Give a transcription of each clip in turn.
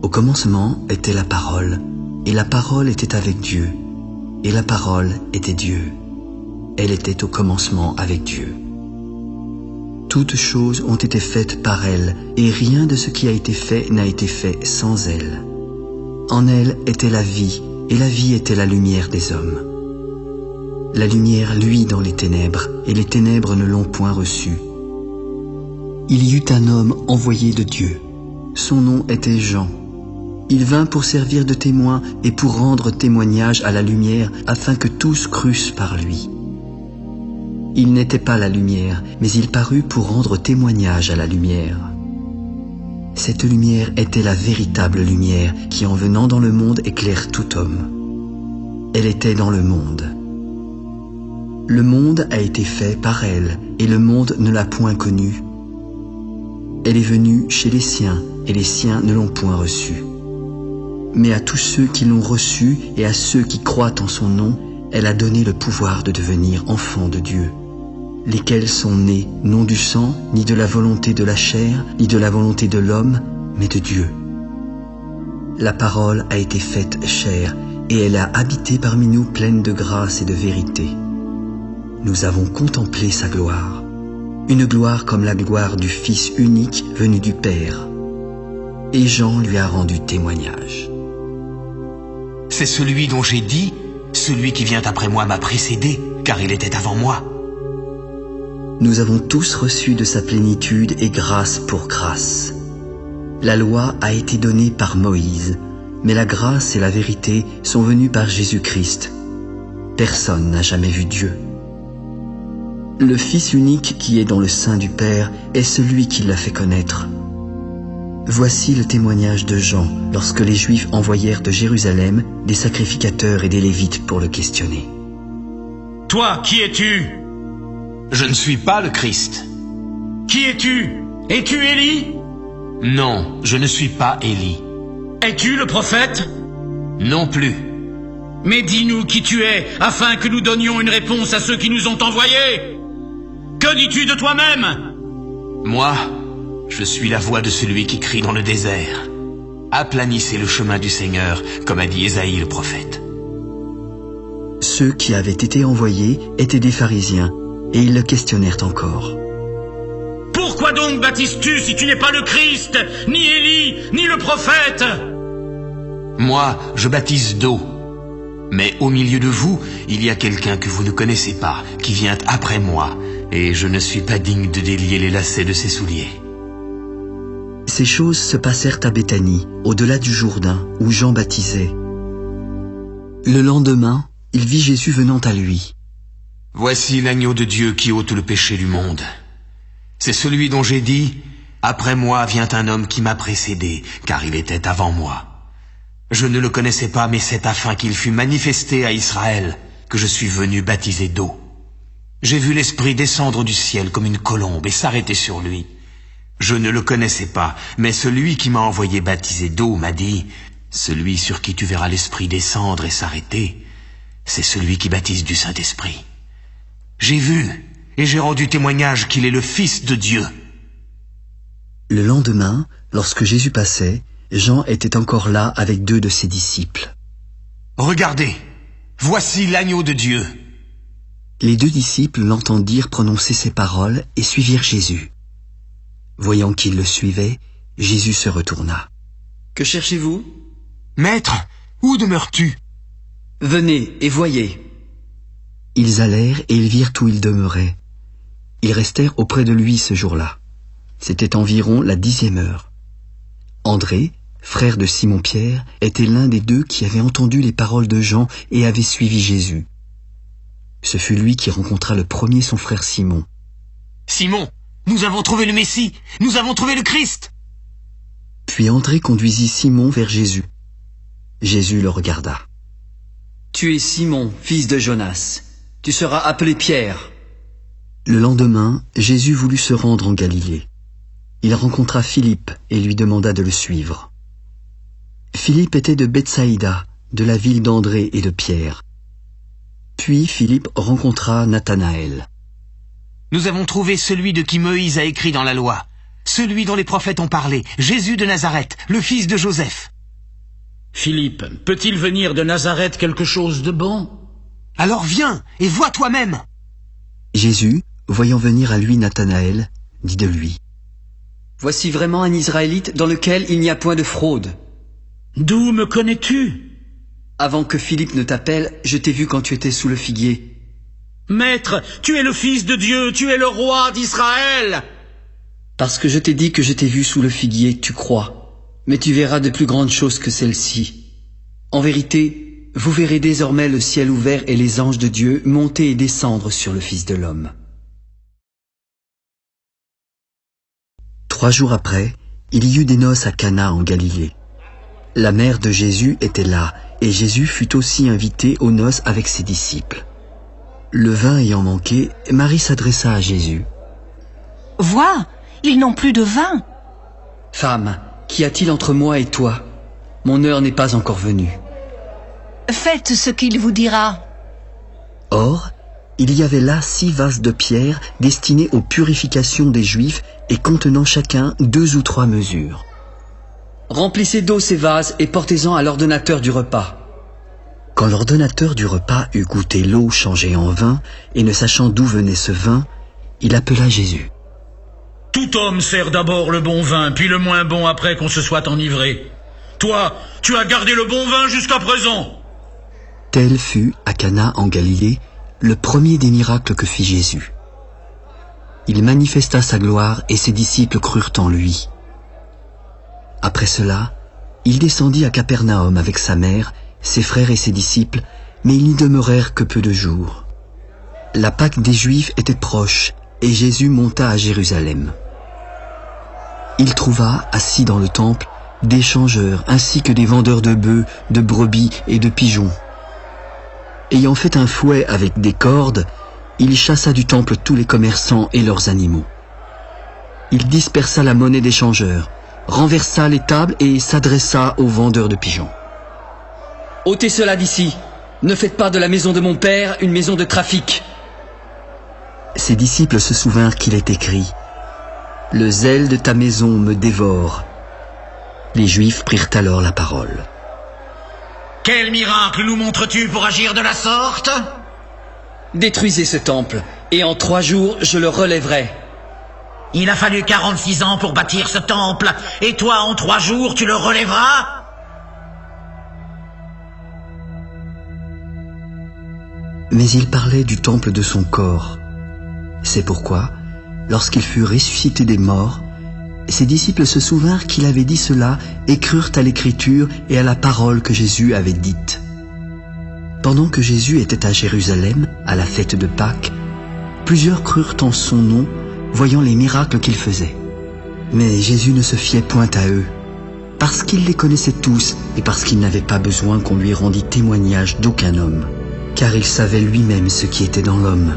Au commencement était la parole, et la parole était avec Dieu, et la parole était Dieu. Elle était au commencement avec Dieu. Toutes choses ont été faites par elle, et rien de ce qui a été fait n'a été fait sans elle. En elle était la vie, et la vie était la lumière des hommes. La lumière luit dans les ténèbres, et les ténèbres ne l'ont point reçue. Il y eut un homme envoyé de Dieu. Son nom était Jean. Il vint pour servir de témoin et pour rendre témoignage à la lumière, afin que tous crussent par lui. Il n'était pas la lumière, mais il parut pour rendre témoignage à la lumière. Cette lumière était la véritable lumière qui, en venant dans le monde, éclaire tout homme. Elle était dans le monde. Le monde a été fait par elle, et le monde ne l'a point connue. Elle est venue chez les siens, et les siens ne l'ont point reçue. Mais à tous ceux qui l'ont reçue et à ceux qui croient en son nom, elle a donné le pouvoir de devenir enfants de Dieu, lesquels sont nés non du sang, ni de la volonté de la chair, ni de la volonté de l'homme, mais de Dieu. La parole a été faite chair, et elle a habité parmi nous pleine de grâce et de vérité. Nous avons contemplé sa gloire, une gloire comme la gloire du Fils unique venu du Père. Et Jean lui a rendu témoignage. C'est celui dont j'ai dit, celui qui vient après moi m'a précédé, car il était avant moi. Nous avons tous reçu de sa plénitude et grâce pour grâce. La loi a été donnée par Moïse, mais la grâce et la vérité sont venues par Jésus-Christ. Personne n'a jamais vu Dieu. Le Fils unique qui est dans le sein du Père est celui qui l'a fait connaître. Voici le témoignage de Jean lorsque les Juifs envoyèrent de Jérusalem des sacrificateurs et des Lévites pour le questionner. « Toi, qui es-tu » ? « Je ne suis pas le Christ. »« Qui es-tu ? Es-tu Élie ?»« Non, je ne suis pas Élie. »« Es-tu le prophète ?»« Non plus. »« Mais dis-nous qui tu es, afin que nous donnions une réponse à ceux qui nous ont envoyés. Que dis-tu de toi-même ? » Moi, je suis la voix de celui qui crie dans le désert. Aplanissez le chemin du Seigneur, comme a dit Ésaïe le prophète. Ceux qui avaient été envoyés étaient des pharisiens, et ils le questionnèrent encore. « Pourquoi donc baptises-tu si tu n'es pas le Christ, ni Élie, ni le prophète ?» Moi, je baptise d'eau. Mais au milieu de vous, il y a quelqu'un que vous ne connaissez pas, qui vient après moi, et je ne suis pas digne de délier les lacets de ses souliers. Ces choses se passèrent à Béthanie, au-delà du Jourdain, où Jean baptisait. Le lendemain, il vit Jésus venant à lui. « Voici l'agneau de Dieu qui ôte le péché du monde. C'est celui dont j'ai dit, « Après moi vient un homme qui m'a précédé, car il était avant moi. » Je ne le connaissais pas, mais c'est afin qu'il fût manifesté à Israël que je suis venu baptiser d'eau. J'ai vu l'Esprit descendre du ciel comme une colombe et s'arrêter sur lui. Je ne le connaissais pas, mais celui qui m'a envoyé baptiser d'eau m'a dit, « Celui sur qui tu verras l'Esprit descendre et s'arrêter, c'est celui qui baptise du Saint-Esprit. » J'ai vu et j'ai rendu témoignage qu'il est le Fils de Dieu. Le lendemain, lorsque Jésus passait, Jean était encore là avec 2 de ses disciples. « Regardez, voici l'agneau de Dieu. » Les 2 disciples l'entendirent prononcer ces paroles et suivirent Jésus. Voyant qu'ils le suivaient, Jésus se retourna. « Que cherchez-vous » ?« Maître, où demeures-tu » ?« Venez et voyez. » Ils allèrent et ils virent où il demeurait. Ils restèrent auprès de lui ce jour-là. C'était environ la 10e heure. André, frère de Simon-Pierre, était l'un des 2 qui avaient entendu les paroles de Jean et avait suivi Jésus. Ce fut lui qui rencontra le premier son frère Simon. « Simon, nous avons trouvé le Messie, nous avons trouvé le Christ !» Puis André conduisit Simon vers Jésus. Jésus le regarda. « Tu es Simon, fils de Jonas. Tu seras appelé Pierre. » Le lendemain, Jésus voulut se rendre en Galilée. Il rencontra Philippe et lui demanda de le suivre. Philippe était de Bethsaïda, de la ville d'André et de Pierre. Puis Philippe rencontra Nathanaël. « Nous avons trouvé celui de qui Moïse a écrit dans la loi, celui dont les prophètes ont parlé, Jésus de Nazareth, le fils de Joseph. » Philippe, peut-il venir de Nazareth quelque chose de bon? Alors viens et vois toi-même. Jésus, voyant venir à lui Nathanaël, dit de lui: Voici vraiment un Israélite dans lequel il n'y a point de fraude. D'où me connais-tu? Avant que Philippe ne t'appelle, je t'ai vu quand tu étais sous le figuier. Maître, tu es le Fils de Dieu, tu es le roi d'Israël. Parce que je t'ai dit que je t'ai vu sous le figuier, tu crois. Mais tu verras de plus grandes choses que celles-ci. En vérité, vous verrez désormais le ciel ouvert et les anges de Dieu monter et descendre sur le Fils de l'homme. 3 jours après, il y eut des noces à Cana en Galilée. La mère de Jésus était là, et Jésus fut aussi invité aux noces avec ses disciples. Le vin ayant manqué, Marie s'adressa à Jésus. « Vois, ils n'ont plus de vin. » Femme, qu'y a-t-il entre moi et toi? Mon heure n'est pas encore venue. Faites ce qu'il vous dira. Or, il y avait là 6 vases de pierre destinés aux purifications des Juifs et contenant chacun 2 ou 3 mesures. Remplissez d'eau ces vases et portez-en à l'ordonnateur du repas. Quand l'ordonnateur du repas eut goûté l'eau changée en vin, et ne sachant d'où venait ce vin, il appela Jésus. Tout homme sert d'abord le bon vin, puis le moins bon après qu'on se soit enivré. Toi, tu as gardé le bon vin jusqu'à présent. Tel fut, à Cana en Galilée, le premier des miracles que fit Jésus. Il manifesta sa gloire et ses disciples crurent en lui. Après cela, il descendit à Capernaum avec sa mère, ses frères et ses disciples, mais ils n'y demeurèrent que peu de jours. La Pâque des Juifs était proche, et Jésus monta à Jérusalem. Il trouva, assis dans le temple, des changeurs ainsi que des vendeurs de bœufs, de brebis et de pigeons. Ayant fait un fouet avec des cordes, il chassa du temple tous les commerçants et leurs animaux. Il dispersa la monnaie des changeurs, renversa les tables et s'adressa aux vendeurs de pigeons. « Ôtez cela d'ici. Ne faites pas de la maison de mon père une maison de trafic. » Ses disciples se souvinrent qu'il est écrit « Le zèle de ta maison me dévore ». Les Juifs prirent alors la parole. « Quel miracle nous montres-tu pour agir de la sorte ?» Détruisez ce temple, et en 3 jours je le relèverai. Il a fallu 46 ans pour bâtir ce temple, et toi en 3 jours tu le relèveras? Mais il parlait du temple de son corps. C'est pourquoi, lorsqu'il fut ressuscité des morts, ses disciples se souvinrent qu'il avait dit cela et crurent à l'écriture et à la parole que Jésus avait dite. Pendant que Jésus était à Jérusalem, à la fête de Pâques, plusieurs crurent en son nom, voyant les miracles qu'il faisait. Mais Jésus ne se fiait point à eux, parce qu'il les connaissait tous et parce qu'il n'avait pas besoin qu'on lui rendît témoignage d'aucun homme, car il savait lui-même ce qui était dans l'homme.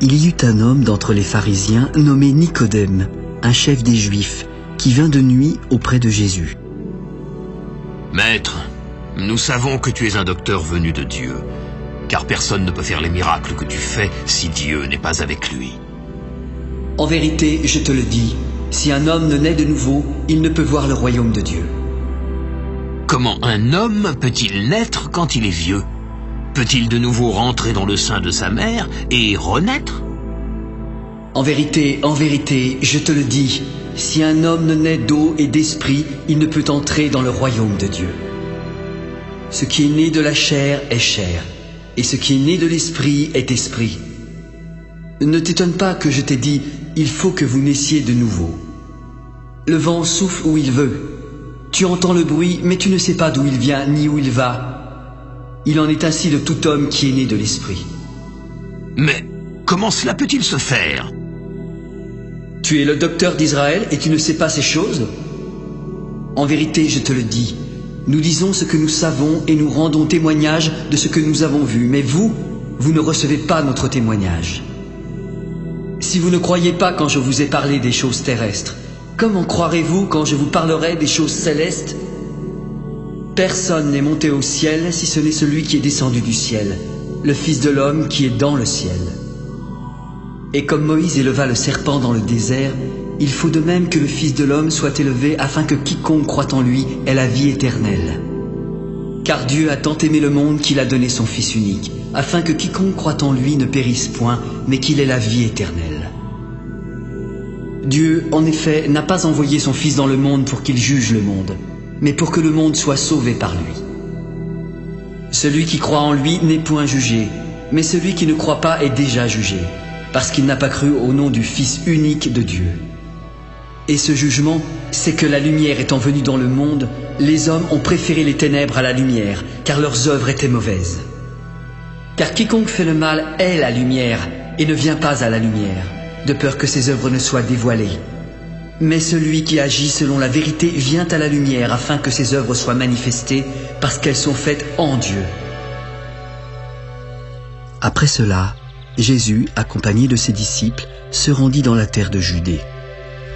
Il y eut un homme d'entre les pharisiens nommé Nicodème, un chef des Juifs, qui vint de nuit auprès de Jésus. « Maître, nous savons que tu es un docteur venu de Dieu, car personne ne peut faire les miracles que tu fais si Dieu n'est pas avec lui. » En vérité, je te le dis, si un homme ne naît de nouveau, il ne peut voir le royaume de Dieu. Comment un homme peut-il naître quand il est vieux? Peut-il de nouveau rentrer dans le sein de sa mère et renaître? En vérité, je te le dis, si un homme ne naît d'eau et d'esprit, il ne peut entrer dans le royaume de Dieu. Ce qui est né de la chair est chair, et ce qui est né de l'esprit est esprit. Ne t'étonne pas que je t'ai dit, il faut que vous naissiez de nouveau. Le vent souffle où il veut. Tu entends le bruit, mais tu ne sais pas d'où il vient ni où il va. Il en est ainsi de tout homme qui est né de l'esprit. Mais comment cela peut-il se faire? Tu es le docteur d'Israël et tu ne sais pas ces choses? En vérité, je te le dis, nous disons ce que nous savons et nous rendons témoignage de ce que nous avons vu, mais vous ne recevez pas notre témoignage. Si vous ne croyez pas quand je vous ai parlé des choses terrestres, comment croirez-vous quand je vous parlerai des choses célestes? Personne n'est monté au ciel si ce n'est celui qui est descendu du ciel, le Fils de l'homme qui est dans le ciel. Et comme Moïse éleva le serpent dans le désert, il faut de même que le Fils de l'homme soit élevé afin que quiconque croit en lui ait la vie éternelle. Car Dieu a tant aimé le monde qu'il a donné son Fils unique, afin que quiconque croit en lui ne périsse point, mais qu'il ait la vie éternelle. Dieu, en effet, n'a pas envoyé son Fils dans le monde pour qu'il juge le monde, mais pour que le monde soit sauvé par lui. Celui qui croit en lui n'est point jugé, mais celui qui ne croit pas est déjà jugé, parce qu'il n'a pas cru au nom du Fils unique de Dieu. Et ce jugement, c'est que la lumière étant venue dans le monde, les hommes ont préféré les ténèbres à la lumière, car leurs œuvres étaient mauvaises. Car quiconque fait le mal est la lumière, et ne vient pas à la lumière, de peur que ses œuvres ne soient dévoilées. Mais celui qui agit selon la vérité vient à la lumière, afin que ses œuvres soient manifestées, parce qu'elles sont faites en Dieu. Après cela, Jésus, accompagné de ses disciples, se rendit dans la terre de Judée.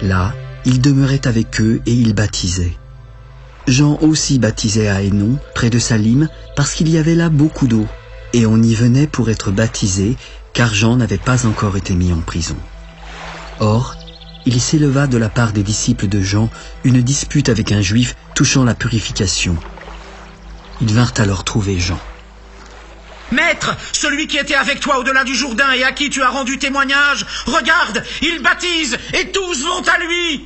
Là, il demeurait avec eux et il baptisait. Jean aussi baptisait à Hénon, près de Salim, parce qu'il y avait là beaucoup d'eau, et on y venait pour être baptisé, car Jean n'avait pas encore été mis en prison. Or, il s'éleva de la part des disciples de Jean une dispute avec un juif touchant la purification. Ils vinrent alors trouver Jean. « Maître, celui qui était avec toi au-delà du Jourdain et à qui tu as rendu témoignage, regarde, il baptise et tous vont à lui !»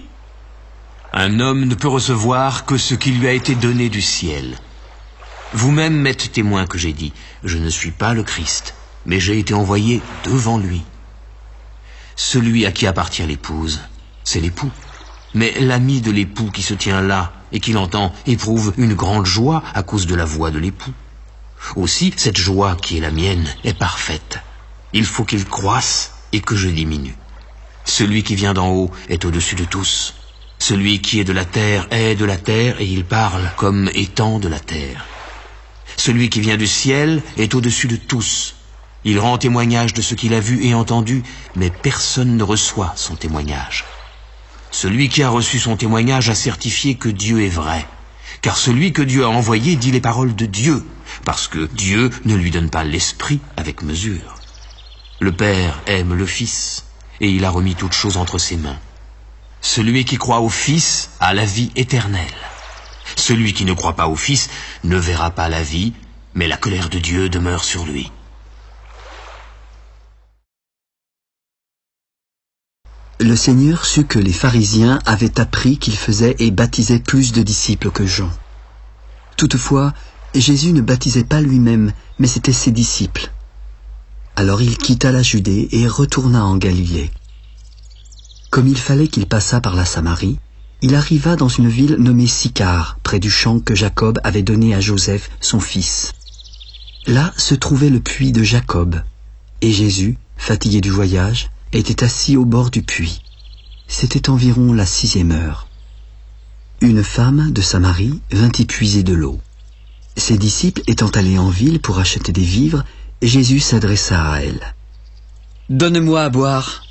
Un homme ne peut recevoir que ce qui lui a été donné du ciel. Vous-même m'êtes témoin que j'ai dit, je ne suis pas le Christ, mais j'ai été envoyé devant lui. Celui à qui appartient l'épouse, c'est l'époux. Mais l'ami de l'époux qui se tient là et qui l'entend éprouve une grande joie à cause de la voix de l'époux. Aussi, cette joie qui est la mienne est parfaite. Il faut qu'il croisse et que je diminue. Celui qui vient d'en haut est au-dessus de tous. Celui qui est de la terre est de la terre et il parle comme étant de la terre. Celui qui vient du ciel est au-dessus de tous. Il rend témoignage de ce qu'il a vu et entendu, mais personne ne reçoit son témoignage. Celui qui a reçu son témoignage a certifié que Dieu est vrai, car celui que Dieu a envoyé dit les paroles de Dieu, parce que Dieu ne lui donne pas l'esprit avec mesure. Le Père aime le Fils, et il a remis toutes choses entre ses mains. Celui qui croit au Fils a la vie éternelle. Celui qui ne croit pas au Fils ne verra pas la vie, mais la colère de Dieu demeure sur lui. Le Seigneur sut que les pharisiens avaient appris qu'il faisait et baptisait plus de disciples que Jean. Toutefois, Jésus ne baptisait pas lui-même, mais c'étaient ses disciples. Alors il quitta la Judée et retourna en Galilée. Comme il fallait qu'il passât par la Samarie, il arriva dans une ville nommée Sychar, près du champ que Jacob avait donné à Joseph, son fils. Là se trouvait le puits de Jacob, et Jésus, fatigué du voyage, était assis au bord du puits. C'était environ la 6e heure. Une femme de Samarie vint y puiser de l'eau. Ses disciples étant allés en ville pour acheter des vivres, Jésus s'adressa à elle. « Donne-moi à boire. »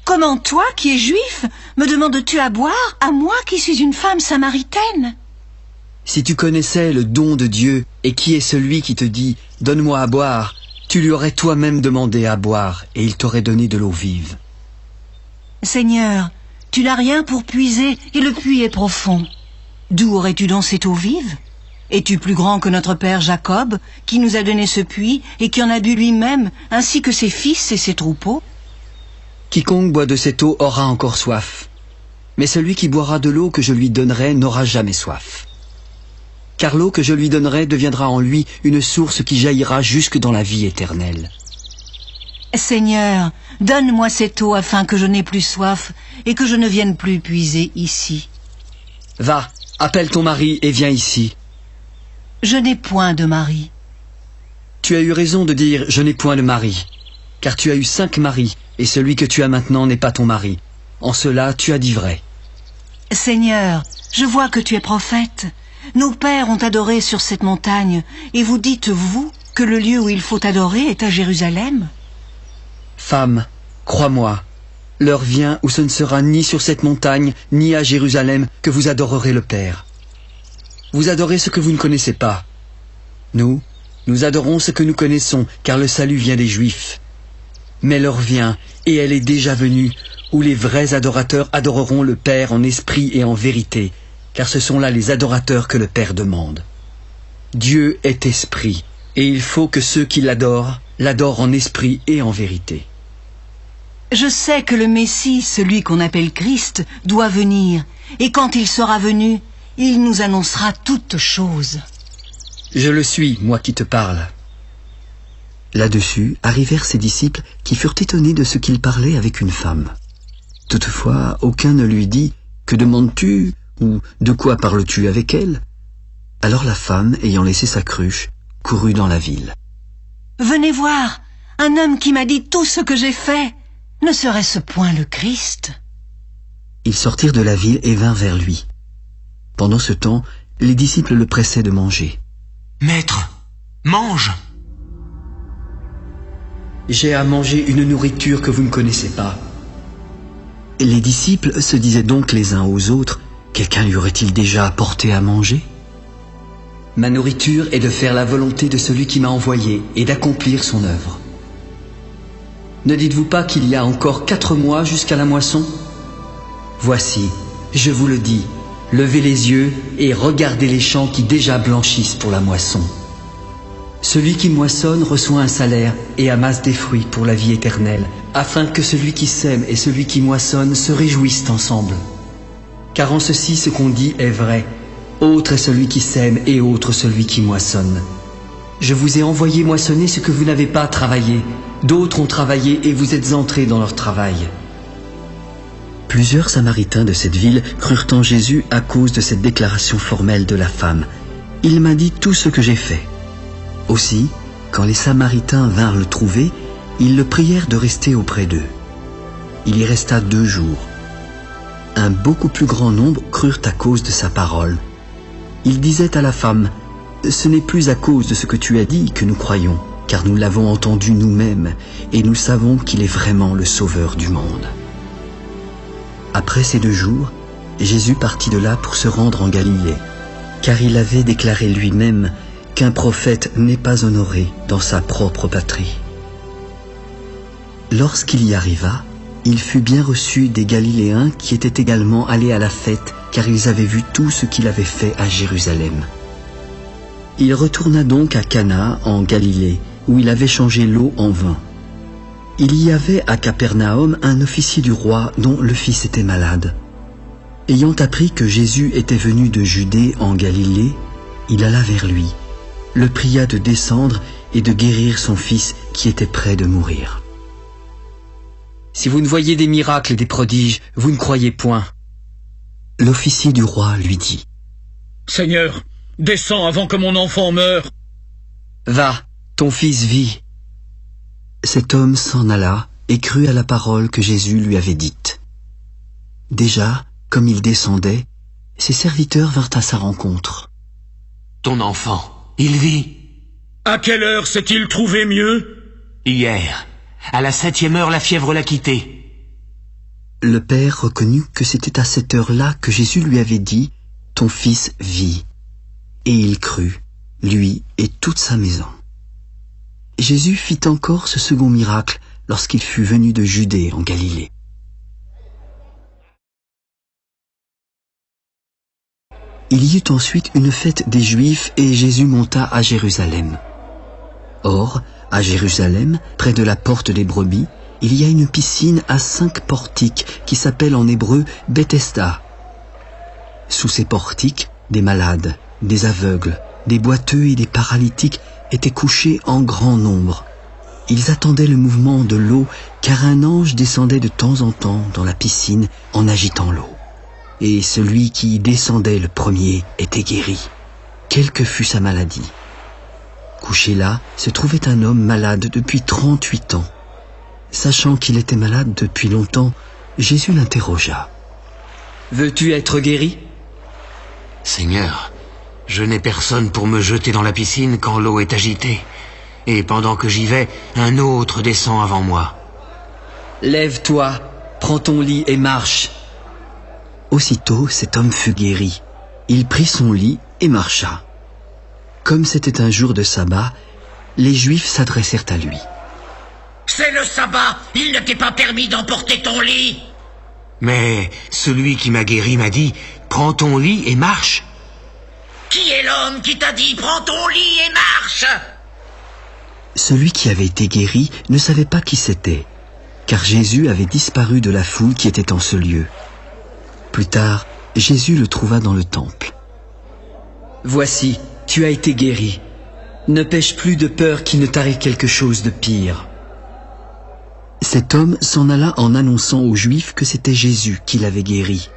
« Comment toi, qui es juif, me demandes-tu à boire, à moi qui suis une femme samaritaine ?» Si tu connaissais le don de Dieu et qui est celui qui te dit « Donne-moi à boire », tu lui aurais toi-même demandé à boire et il t'aurait donné de l'eau vive. Seigneur, tu n'as rien pour puiser et le puits est profond. D'où aurais-tu donc cette eau vive? Es-tu plus grand que notre père Jacob, qui nous a donné ce puits et qui en a bu lui-même, ainsi que ses fils et ses troupeaux? Quiconque boit de cette eau aura encore soif. Mais celui qui boira de l'eau que je lui donnerai n'aura jamais soif. Car l'eau que je lui donnerai deviendra en lui une source qui jaillira jusque dans la vie éternelle. Seigneur, donne-moi cette eau afin que je n'ai plus soif et que je ne vienne plus puiser ici. Va, appelle ton mari et viens ici. Je n'ai point de mari. Tu as eu raison de dire « je n'ai point de mari », car tu as eu 5 maris, et celui que tu as maintenant n'est pas ton mari. En cela, tu as dit vrai. Seigneur, je vois que tu es prophète. Nos pères ont adoré sur cette montagne, et vous dites, vous, que le lieu où il faut adorer est à Jérusalem? Femme, crois-moi, l'heure vient où ce ne sera ni sur cette montagne, ni à Jérusalem que vous adorerez le Père. Vous adorez ce que vous ne connaissez pas. Nous adorons ce que nous connaissons, car le salut vient des Juifs. Mais l'heure vient, et elle est déjà venue, où les vrais adorateurs adoreront le Père en esprit et en vérité, car ce sont là les adorateurs que le Père demande. Dieu est esprit, et il faut que ceux qui l'adorent en esprit et en vérité. Je sais que le Messie, celui qu'on appelle Christ, doit venir, et quand il sera venu, il nous annoncera toutes choses. Je le suis, moi qui te parle. Là-dessus arrivèrent ses disciples qui furent étonnés de ce qu'il parlait avec une femme. Toutefois, aucun ne lui dit « Que demandes-tu » ou « De quoi parles-tu avec elle ?» Alors la femme, ayant laissé sa cruche, courut dans la ville. « Venez voir, un homme qui m'a dit tout ce que j'ai fait. Ne serait-ce point le Christ ?» Ils sortirent de la ville et vinrent vers lui. Pendant ce temps, les disciples le pressaient de manger. « Maître, mange !» « J'ai à manger une nourriture que vous ne connaissez pas. » Les disciples se disaient donc les uns aux autres, « Quelqu'un lui aurait-il déjà apporté à manger ?» Ma nourriture est de faire la volonté de celui qui m'a envoyé et d'accomplir son œuvre. Ne dites-vous pas qu'il y a encore 4 mois jusqu'à la moisson ? Voici, je vous le dis, levez les yeux et regardez les champs qui déjà blanchissent pour la moisson. Celui qui moissonne reçoit un salaire et amasse des fruits pour la vie éternelle, afin que celui qui sème et celui qui moissonne se réjouissent ensemble. Car en ceci ce qu'on dit est vrai, autre est celui qui sème et autre celui qui moissonne. Je vous ai envoyé moissonner ce que vous n'avez pas travaillé, d'autres ont travaillé et vous êtes entrés dans leur travail. Plusieurs Samaritains de cette ville crurent en Jésus à cause de cette déclaration formelle de la femme. « Il m'a dit tout ce que j'ai fait. » Aussi, quand les Samaritains vinrent le trouver, ils le prièrent de rester auprès d'eux. Il y resta 2 jours. Un beaucoup plus grand nombre crurent à cause de sa parole. Il disait à la femme, « Ce n'est plus à cause de ce que tu as dit que nous croyons, car nous l'avons entendu nous-mêmes, et nous savons qu'il est vraiment le Sauveur du monde. » Après ces 2 jours, Jésus partit de là pour se rendre en Galilée, car il avait déclaré lui-même qu'un prophète n'est pas honoré dans sa propre patrie. Lorsqu'il y arriva, il fut bien reçu des Galiléens qui étaient également allés à la fête, car ils avaient vu tout ce qu'il avait fait à Jérusalem. Il retourna donc à Cana, en Galilée, où il avait changé l'eau en vin. Il y avait à Capernaum un officier du roi dont le fils était malade. Ayant appris que Jésus était venu de Judée en Galilée, il alla vers lui, le pria de descendre et de guérir son fils qui était près de mourir. « Si vous ne voyez des miracles et des prodiges, vous ne croyez point. » L'officier du roi lui dit, « Seigneur, descends avant que mon enfant meure. »« Va, ton fils vit. » Cet homme s'en alla et crut à la parole que Jésus lui avait dite. Déjà, comme il descendait, ses serviteurs vinrent à sa rencontre. « Ton enfant, il vit. »« À quelle heure s'est-il trouvé mieux ?»« Hier. À la 7e heure, la fièvre l'a quitté. » Le père reconnut que c'était à cette heure-là que Jésus lui avait dit « Ton fils vit. » Et il crut, lui et toute sa maison. Jésus fit encore ce second miracle lorsqu'il fut venu de Judée en Galilée. Il y eut ensuite une fête des Juifs et Jésus monta à Jérusalem. Or, à Jérusalem, près de la porte des brebis, il y a une piscine à 5 portiques qui s'appelle en hébreu Bethesda. Sous ces portiques, des malades, des aveugles, des boiteux et des paralytiques étaient couchés en grand nombre. Ils attendaient le mouvement de l'eau, car un ange descendait de temps en temps dans la piscine en agitant l'eau. Et celui qui y descendait le premier était guéri, quelle que fût sa maladie. Couché là, se trouvait un homme malade depuis 38 ans. Sachant qu'il était malade depuis longtemps, Jésus l'interrogea. « Veux-tu être guéri ?»« Seigneur, je n'ai personne pour me jeter dans la piscine quand l'eau est agitée. Et pendant que j'y vais, un autre descend avant moi. »« Lève-toi, prends ton lit et marche. » Aussitôt, cet homme fut guéri. Il prit son lit et marcha. Comme c'était un jour de sabbat, les Juifs s'adressèrent à lui. « C'est le sabbat, il ne t'est pas permis d'emporter ton lit. Mais celui qui m'a guéri m'a dit, prends ton lit et marche. Qui est l'homme qui t'a dit prends ton lit et marche? Celui qui avait été guéri ne savait pas qui c'était, car Jésus avait disparu de la foule qui était en ce lieu. Plus tard, Jésus le trouva dans le temple. « Voici, tu as été guéri. Ne pêche plus de peur qu'il ne t'arrive quelque chose de pire. » Cet homme s'en alla en annonçant aux Juifs que c'était Jésus qui l'avait guéri.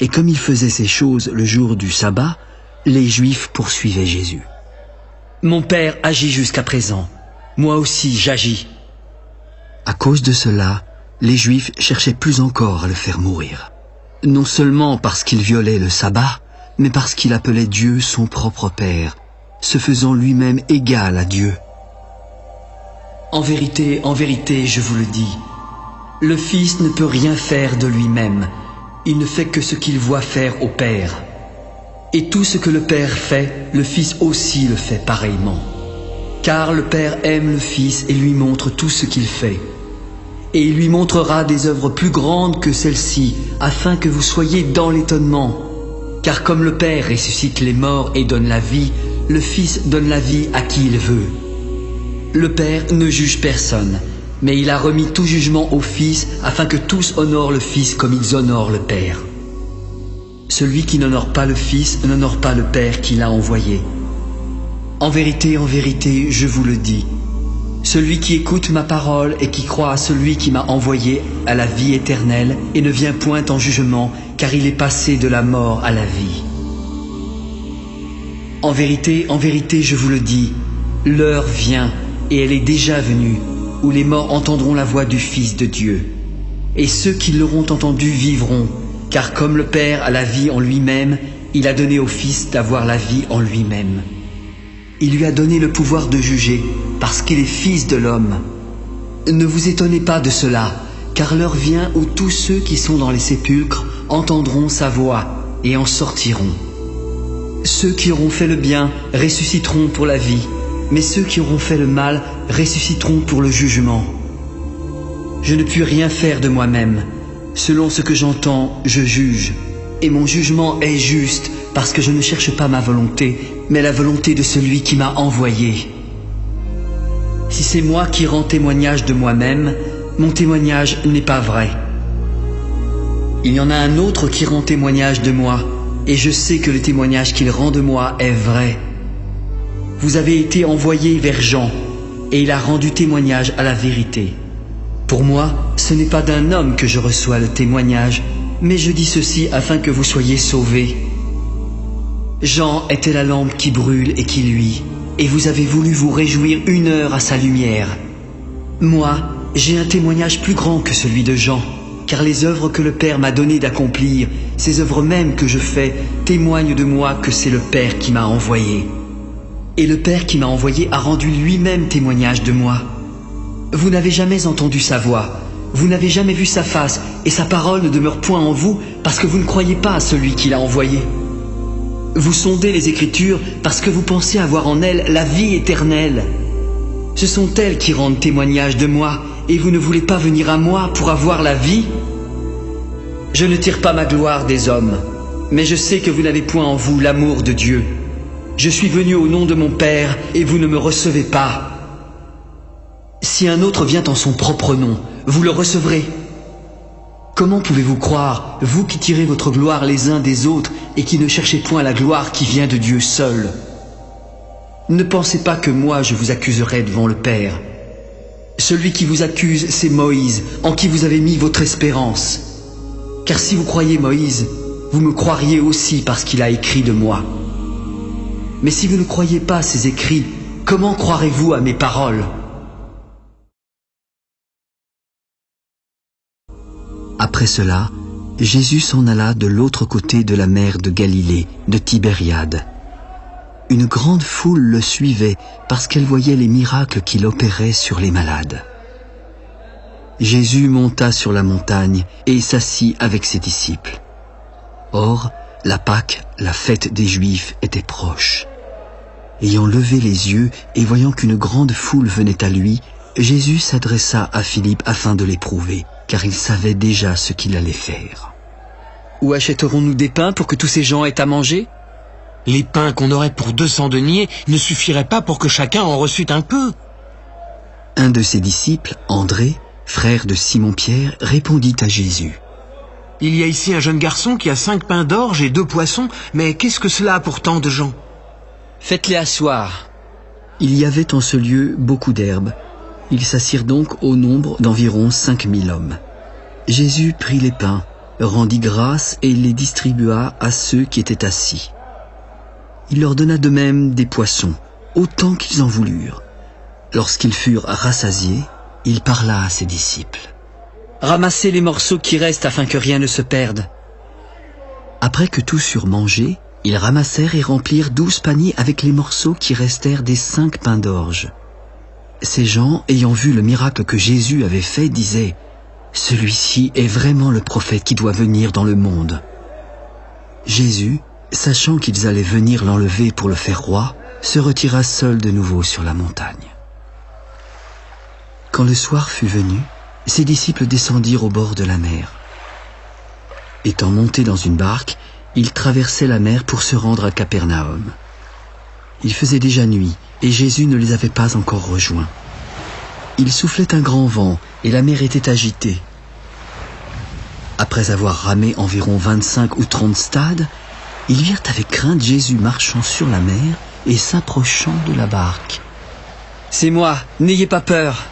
Et comme il faisait ces choses le jour du sabbat, les Juifs poursuivaient Jésus. « Mon Père agit jusqu'à présent. Moi aussi j'agis. » À cause de cela, les Juifs cherchaient plus encore à le faire mourir. Non seulement parce qu'il violait le sabbat, mais parce qu'il appelait Dieu son propre Père, se faisant lui-même égal à Dieu. En vérité, je vous le dis, le Fils ne peut rien faire de lui-même. Il ne fait que ce qu'il voit faire au Père. Et tout ce que le Père fait, le Fils aussi le fait pareillement. Car le Père aime le Fils et lui montre tout ce qu'il fait. Et il lui montrera des œuvres plus grandes que celles-ci, afin que vous soyez dans l'étonnement. Car comme le Père ressuscite les morts et donne la vie, le Fils donne la vie à qui il veut. Le Père ne juge personne, mais il a remis tout jugement au Fils, afin que tous honorent le Fils comme ils honorent le Père. Celui qui n'honore pas le Fils n'honore pas le Père qui l'a envoyé. En vérité, je vous le dis, celui qui écoute ma parole et qui croit à celui qui m'a envoyé a la vie éternelle et ne vient point en jugement, car il est passé de la mort à la vie. En vérité, je vous le dis, l'heure vient, et elle est déjà venue, où les morts entendront la voix du Fils de Dieu. Et ceux qui l'auront entendu vivront, car comme le Père a la vie en lui-même, il a donné au Fils d'avoir la vie en lui-même. Il lui a donné le pouvoir de juger, parce qu'il est Fils de l'homme. Ne vous étonnez pas de cela, car l'heure vient où tous ceux qui sont dans les sépulcres entendront sa voix et en sortiront. Ceux qui auront fait le bien ressusciteront pour la vie, mais ceux qui auront fait le mal ressusciteront pour le jugement. Je ne puis rien faire de moi-même. Selon ce que j'entends, je juge. Et mon jugement est juste, parce que je ne cherche pas ma volonté, mais la volonté de celui qui m'a envoyé. Si c'est moi qui rends témoignage de moi-même, mon témoignage n'est pas vrai. Il y en a un autre qui rend témoignage de moi, et je sais que le témoignage qu'il rend de moi est vrai. Vous avez été envoyé vers Jean, et il a rendu témoignage à la vérité. Pour moi, ce n'est pas d'un homme que je reçois le témoignage, mais je dis ceci afin que vous soyez sauvés. Jean était la lampe qui brûle et qui luit, et vous avez voulu vous réjouir 1 heure à sa lumière. Moi, j'ai un témoignage plus grand que celui de Jean, car les œuvres que le Père m'a donné d'accomplir, ces œuvres mêmes que je fais, témoignent de moi que c'est le Père qui m'a envoyé. Et le Père qui m'a envoyé a rendu lui-même témoignage de moi. Vous n'avez jamais entendu sa voix, vous n'avez jamais vu sa face, et sa parole ne demeure point en vous, parce que vous ne croyez pas à celui qui l'a envoyé. Vous sondez les Écritures parce que vous pensez avoir en elles la vie éternelle. Ce sont elles qui rendent témoignage de moi, et vous ne voulez pas venir à moi pour avoir la vie? Je ne tire pas ma gloire des hommes, mais je sais que vous n'avez point en vous l'amour de Dieu. Je suis venu au nom de mon Père, et vous ne me recevez pas. Si un autre vient en son propre nom, vous le recevrez. Comment pouvez-vous croire, vous qui tirez votre gloire les uns des autres et qui ne cherchez point la gloire qui vient de Dieu seul? Ne pensez pas que moi je vous accuserai devant le Père. Celui qui vous accuse, c'est Moïse, en qui vous avez mis votre espérance. Car si vous croyez Moïse, vous me croiriez aussi parce qu'il a écrit de moi. Mais si vous ne croyez pas ces écrits, comment croirez-vous à mes paroles? Après cela, Jésus s'en alla de l'autre côté de la mer de Galilée, de Tibériade. Une grande foule le suivait parce qu'elle voyait les miracles qu'il opérait sur les malades. Jésus monta sur la montagne et s'assit avec ses disciples. Or, la Pâque, la fête des Juifs, était proche. Ayant levé les yeux et voyant qu'une grande foule venait à lui, Jésus s'adressa à Philippe afin de l'éprouver, car il savait déjà ce qu'il allait faire. Où achèterons-nous des pains pour que tous ces gens aient à manger? Les pains qu'on aurait pour 200 deniers ne suffiraient pas pour que chacun en reçût un peu. Un de ses disciples, André, frère de Simon-Pierre, répondit à Jésus. Il y a ici un jeune garçon qui a 5 pains d'orge et 2 poissons, mais qu'est-ce que cela a pour tant de gens? Faites-les asseoir. Il y avait en ce lieu beaucoup d'herbes. Ils s'assirent donc au nombre d'environ 5000 hommes. Jésus prit les pains, rendit grâce et les distribua à ceux qui étaient assis. Il leur donna de même des poissons, autant qu'ils en voulurent. Lorsqu'ils furent rassasiés, il parla à ses disciples. Ramassez les morceaux qui restent afin que rien ne se perde. Après que tous eurent mangé, ils ramassèrent et remplirent 12 paniers avec les morceaux qui restèrent des 5 pains d'orge. Ces gens, ayant vu le miracle que Jésus avait fait, disaient « Celui-ci est vraiment le prophète qui doit venir dans le monde. » Jésus, sachant qu'ils allaient venir l'enlever pour le faire roi, se retira seul de nouveau sur la montagne. Quand le soir fut venu, ses disciples descendirent au bord de la mer. Étant montés dans une barque, ils traversaient la mer pour se rendre à Capernaum. Il faisait déjà nuit, et Jésus ne les avait pas encore rejoints. Il soufflait un grand vent, et la mer était agitée. Après avoir ramé environ 25 ou 30 stades, ils virent avec crainte Jésus marchant sur la mer et s'approchant de la barque. « C'est moi, n'ayez pas peur !»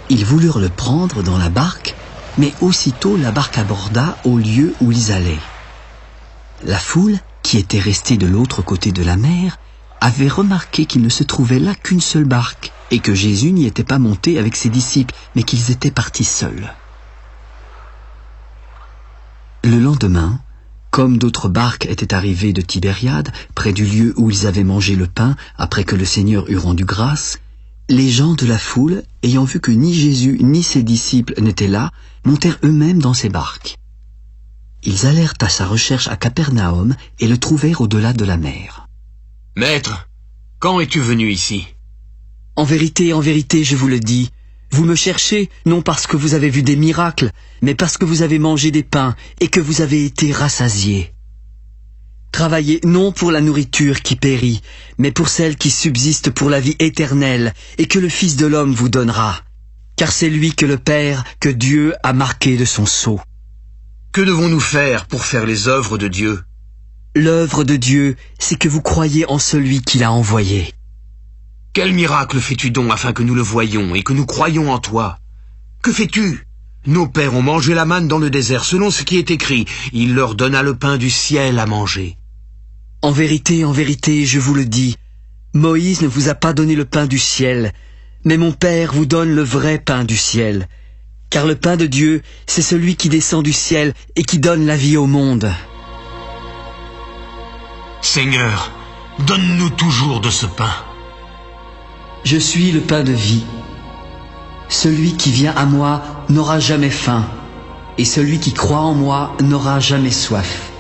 Ils voulurent le prendre dans la barque, mais aussitôt la barque aborda au lieu où ils allaient. La foule, qui était restée de l'autre côté de la mer, avait remarqué qu'il ne se trouvait là qu'une seule barque, et que Jésus n'y était pas monté avec ses disciples, mais qu'ils étaient partis seuls. Le lendemain, comme d'autres barques étaient arrivées de Tibériade, près du lieu où ils avaient mangé le pain après que le Seigneur eut rendu grâce, les gens de la foule, ayant vu que ni Jésus ni ses disciples n'étaient là, montèrent eux-mêmes dans ces barques. Ils allèrent à sa recherche à Capernaum et le trouvèrent au-delà de la mer. « Maître, quand es-tu venu ici ?» En vérité, je vous le dis, vous me cherchez non parce que vous avez vu des miracles, mais parce que vous avez mangé des pains et que vous avez été rassasiés. Travaillez non pour la nourriture qui périt, mais pour celle qui subsiste pour la vie éternelle et que le Fils de l'homme vous donnera. Car c'est lui que le Père, que Dieu a marqué de son sceau. Que devons-nous faire pour faire les œuvres de Dieu? L'œuvre de Dieu, c'est que vous croyez en celui qui l'a envoyé. Quel miracle fais-tu donc afin que nous le voyions et que nous croyions en toi? Que fais-tu? Nos pères ont mangé la manne dans le désert, selon ce qui est écrit. Il leur donna le pain du ciel à manger. En vérité, je vous le dis, Moïse ne vous a pas donné le pain du ciel, mais mon Père vous donne le vrai pain du ciel. Car le pain de Dieu, c'est celui qui descend du ciel et qui donne la vie au monde. Seigneur, donne-nous toujours de ce pain. Je suis le pain de vie. Celui qui vient à moi n'aura jamais faim, et celui qui croit en moi n'aura jamais soif.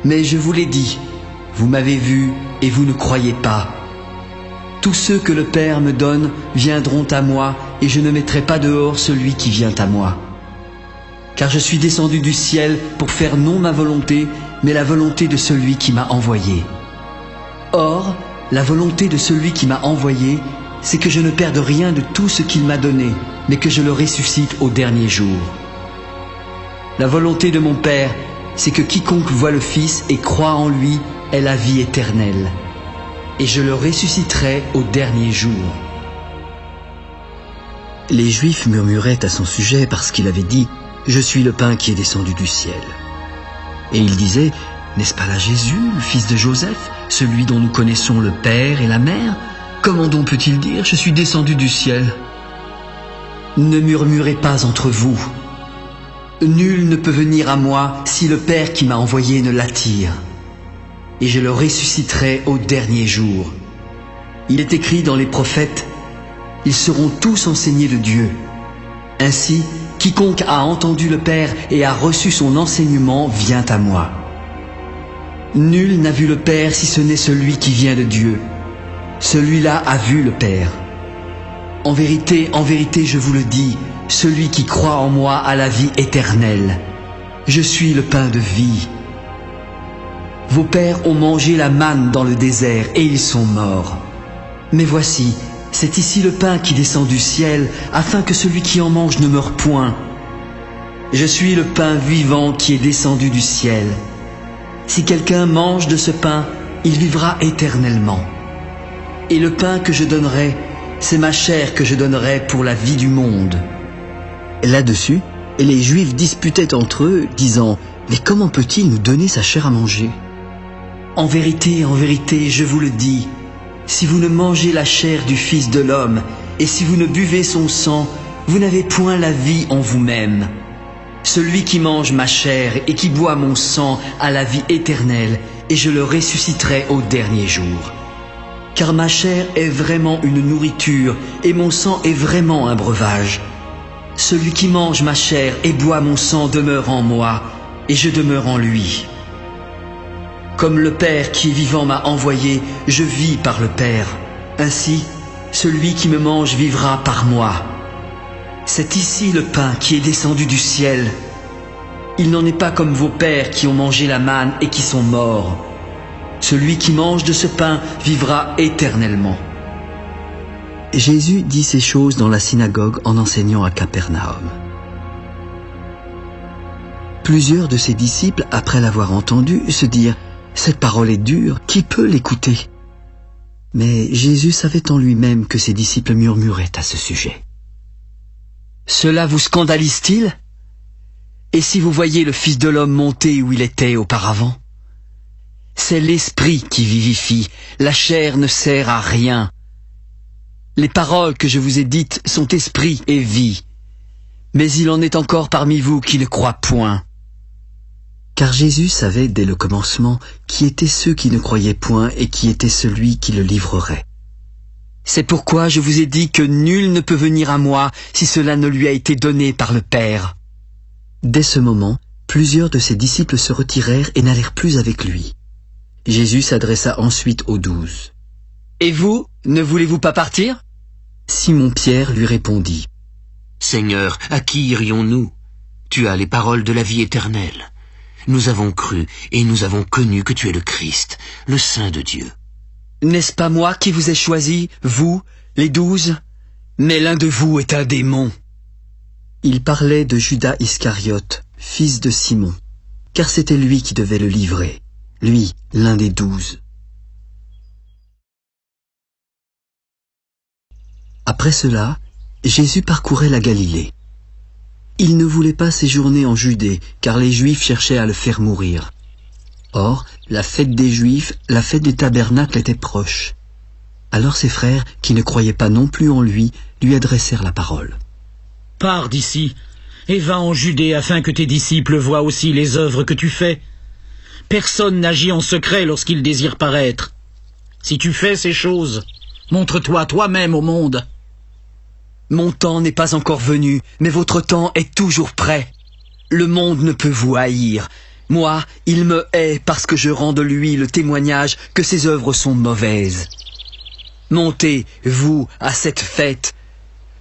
Mais je vous l'ai dit, vous m'avez vu et vous ne croyez pas. Tous ceux que le Père me donne viendront à moi, et je ne mettrai pas dehors celui qui vient à moi. Car je suis descendu du ciel pour faire non ma volonté, mais la volonté de celui qui m'a envoyé. Or, la volonté de celui qui m'a envoyé, c'est que je ne perde rien de tout ce qu'il m'a donné, mais que je le ressuscite au dernier jour. La volonté de mon Père, c'est que quiconque voit le Fils et croit en lui ait la vie éternelle. Et je le ressusciterai au dernier jour. Les Juifs murmuraient à son sujet parce qu'il avait dit « Je suis le pain qui est descendu du ciel ». Et ils disaient « N'est-ce pas là Jésus, le fils de Joseph, celui dont nous connaissons le Père et la Mère? Comment donc peut-il dire « Je suis descendu du ciel » ?» Ne murmurez pas entre vous. Nul ne peut venir à moi si le Père qui m'a envoyé ne l'attire. Et je le ressusciterai au dernier jour. Il est écrit dans les prophètes, « Ils seront tous enseignés de Dieu. » Ainsi, quiconque a entendu le Père et a reçu son enseignement vient à moi. Nul n'a vu le Père si ce n'est celui qui vient de Dieu. Celui-là a vu le Père. en vérité, je vous le dis, celui qui croit en moi a la vie éternelle. Je suis le pain de vie. Vos pères ont mangé la manne dans le désert et ils sont morts. Mais voici, c'est ici le pain qui descend du ciel, afin que celui qui en mange ne meure point. Je suis le pain vivant qui est descendu du ciel. Si quelqu'un mange de ce pain, il vivra éternellement. Et le pain que je donnerai, c'est ma chair que je donnerai pour la vie du monde. Là-dessus, les Juifs disputaient entre eux, disant « Mais comment peut-il nous donner sa chair à manger ?» En vérité, je vous le dis, si vous ne mangez la chair du Fils de l'homme, et si vous ne buvez son sang, vous n'avez point la vie en vous-même. Celui qui mange ma chair et qui boit mon sang a la vie éternelle, et je le ressusciterai au dernier jour. Car ma chair est vraiment une nourriture, et mon sang est vraiment un breuvage. Celui qui mange ma chair et boit mon sang demeure en moi, et je demeure en lui. Comme le Père qui est vivant m'a envoyé, je vis par le Père. Ainsi, celui qui me mange vivra par moi. C'est ici le pain qui est descendu du ciel. Il n'en est pas comme vos pères qui ont mangé la manne et qui sont morts. Celui qui mange de ce pain vivra éternellement. Jésus dit ces choses dans la synagogue en enseignant à Capernaum. Plusieurs de ses disciples, après l'avoir entendu, se dirent « Cette parole est dure, qui peut l'écouter ?» Mais Jésus savait en lui-même que ses disciples murmuraient à ce sujet. Cela vous scandalise-t-il? Et si vous voyez le Fils de l'homme monter où il était auparavant? C'est l'esprit qui vivifie, la chair ne sert à rien. Les paroles que je vous ai dites sont esprit et vie. Mais il en est encore parmi vous qui ne croient point. Car Jésus savait dès le commencement qui étaient ceux qui ne croyaient point et qui était celui qui le livrerait. C'est pourquoi je vous ai dit que nul ne peut venir à moi si cela ne lui a été donné par le Père. Dès ce moment, plusieurs de ses disciples se retirèrent et n'allèrent plus avec lui. Jésus s'adressa ensuite aux 12. « Et vous, ne voulez-vous pas partir ?» Simon-Pierre lui répondit. « Seigneur, à qui irions-nous? Tu as les paroles de la vie éternelle. Nous avons cru et nous avons connu que tu es le Christ, le Saint de Dieu. » N'est-ce pas moi qui vous ai choisi, vous, les 12? Mais l'un de vous est un démon. Il parlait de Judas Iscariote, fils de Simon, car c'était lui qui devait le livrer, lui, l'un des 12. Après cela, Jésus parcourait la Galilée. Il ne voulait pas séjourner en Judée, car les Juifs cherchaient à le faire mourir. Or, la fête des Juifs, la fête des tabernacles était proche. Alors ses frères, qui ne croyaient pas non plus en lui adressèrent la parole. « Pars d'ici, et va en Judée afin que tes disciples voient aussi les œuvres que tu fais. Personne n'agit en secret lorsqu'il désire paraître. Si tu fais ces choses, montre-toi toi-même au monde. » Mon temps n'est pas encore venu, mais votre temps est toujours prêt. Le monde ne peut vous haïr. Moi, il me hait parce que je rends de lui le témoignage que ses œuvres sont mauvaises. Montez, vous, à cette fête.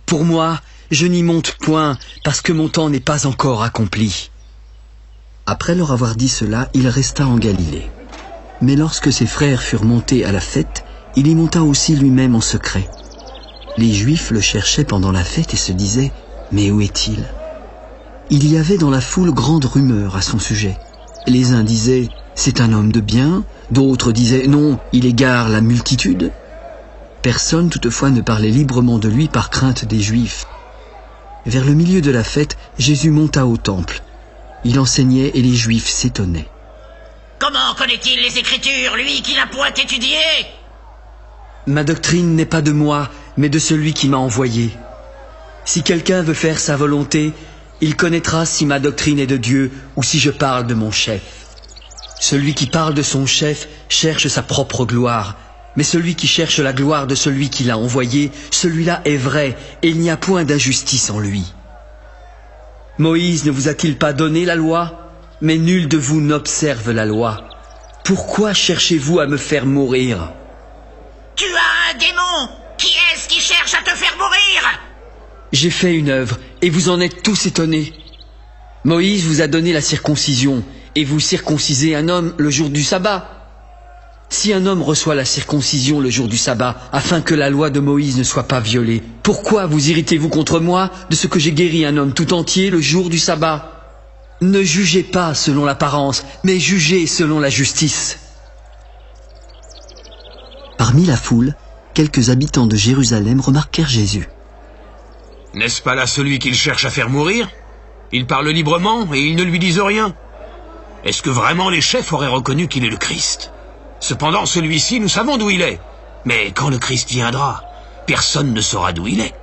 Pour moi, je n'y monte point parce que mon temps n'est pas encore accompli. Après leur avoir dit cela, il resta en Galilée. Mais lorsque ses frères furent montés à la fête, il y monta aussi lui-même en secret. Les Juifs le cherchaient pendant la fête et se disaient « Mais où est-il » Il y avait dans la foule grande rumeur à son sujet. Les uns disaient « C'est un homme de bien », d'autres disaient « Non, il égare la multitude ». Personne toutefois ne parlait librement de lui par crainte des Juifs. Vers le milieu de la fête, Jésus monta au temple. Il enseignait et les Juifs s'étonnaient. « Comment connaît-il les Écritures, lui qui n'a point étudié ?» Ma doctrine n'est pas de moi, mais de celui qui m'a envoyé. Si quelqu'un veut faire sa volonté, il connaîtra si ma doctrine est de Dieu ou si je parle de mon chef. Celui qui parle de son chef cherche sa propre gloire, mais celui qui cherche la gloire de celui qui l'a envoyé, celui-là est vrai, et il n'y a point d'injustice en lui. Moïse ne vous a-t-il pas donné la loi? Mais nul de vous n'observe la loi. Pourquoi cherchez-vous à me faire mourir? Tu as un démon! Qui est-ce qui cherche à te faire mourir. J'ai fait une œuvre, et vous en êtes tous étonnés. Moïse vous a donné la circoncision, et vous circoncisez un homme le jour du sabbat. Si un homme reçoit la circoncision le jour du sabbat, afin que la loi de Moïse ne soit pas violée, pourquoi vous irritez-vous contre moi de ce que j'ai guéri un homme tout entier le jour du sabbat? Ne jugez pas selon l'apparence, mais jugez selon la justice. Parmi la foule, quelques habitants de Jérusalem remarquèrent Jésus. N'est-ce pas là celui qu'il cherche à faire mourir? Il parle librement et ils ne lui disent rien. Est-ce que vraiment les chefs auraient reconnu qu'il est le Christ? Cependant, celui-ci, nous savons d'où il est. Mais quand le Christ viendra, personne ne saura d'où il est.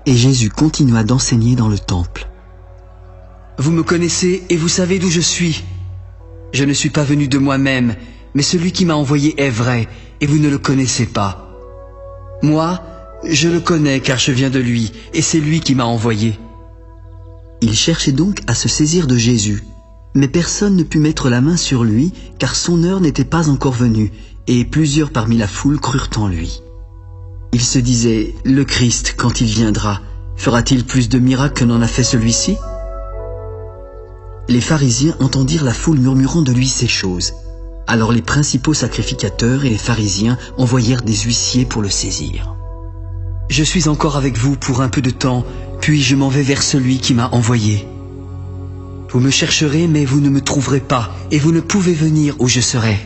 Et Jésus continua d'enseigner dans le temple. Vous me connaissez et vous savez d'où je suis. Je ne suis pas venu de moi-même, mais celui qui m'a envoyé est vrai, et vous ne le connaissez pas. Moi, je le connais car je viens de lui, et c'est lui qui m'a envoyé. Il cherchait donc à se saisir de Jésus, mais personne ne put mettre la main sur lui, car son heure n'était pas encore venue, et plusieurs parmi la foule crurent en lui. Il se disait, le Christ, quand il viendra, fera-t-il plus de miracles que n'en a fait celui-ci? Les pharisiens entendirent la foule murmurant de lui ces choses. Alors les principaux sacrificateurs et les pharisiens envoyèrent des huissiers pour le saisir. Je suis encore avec vous pour un peu de temps, puis je m'en vais vers celui qui m'a envoyé. Vous me chercherez, mais vous ne me trouverez pas, et vous ne pouvez venir où je serai.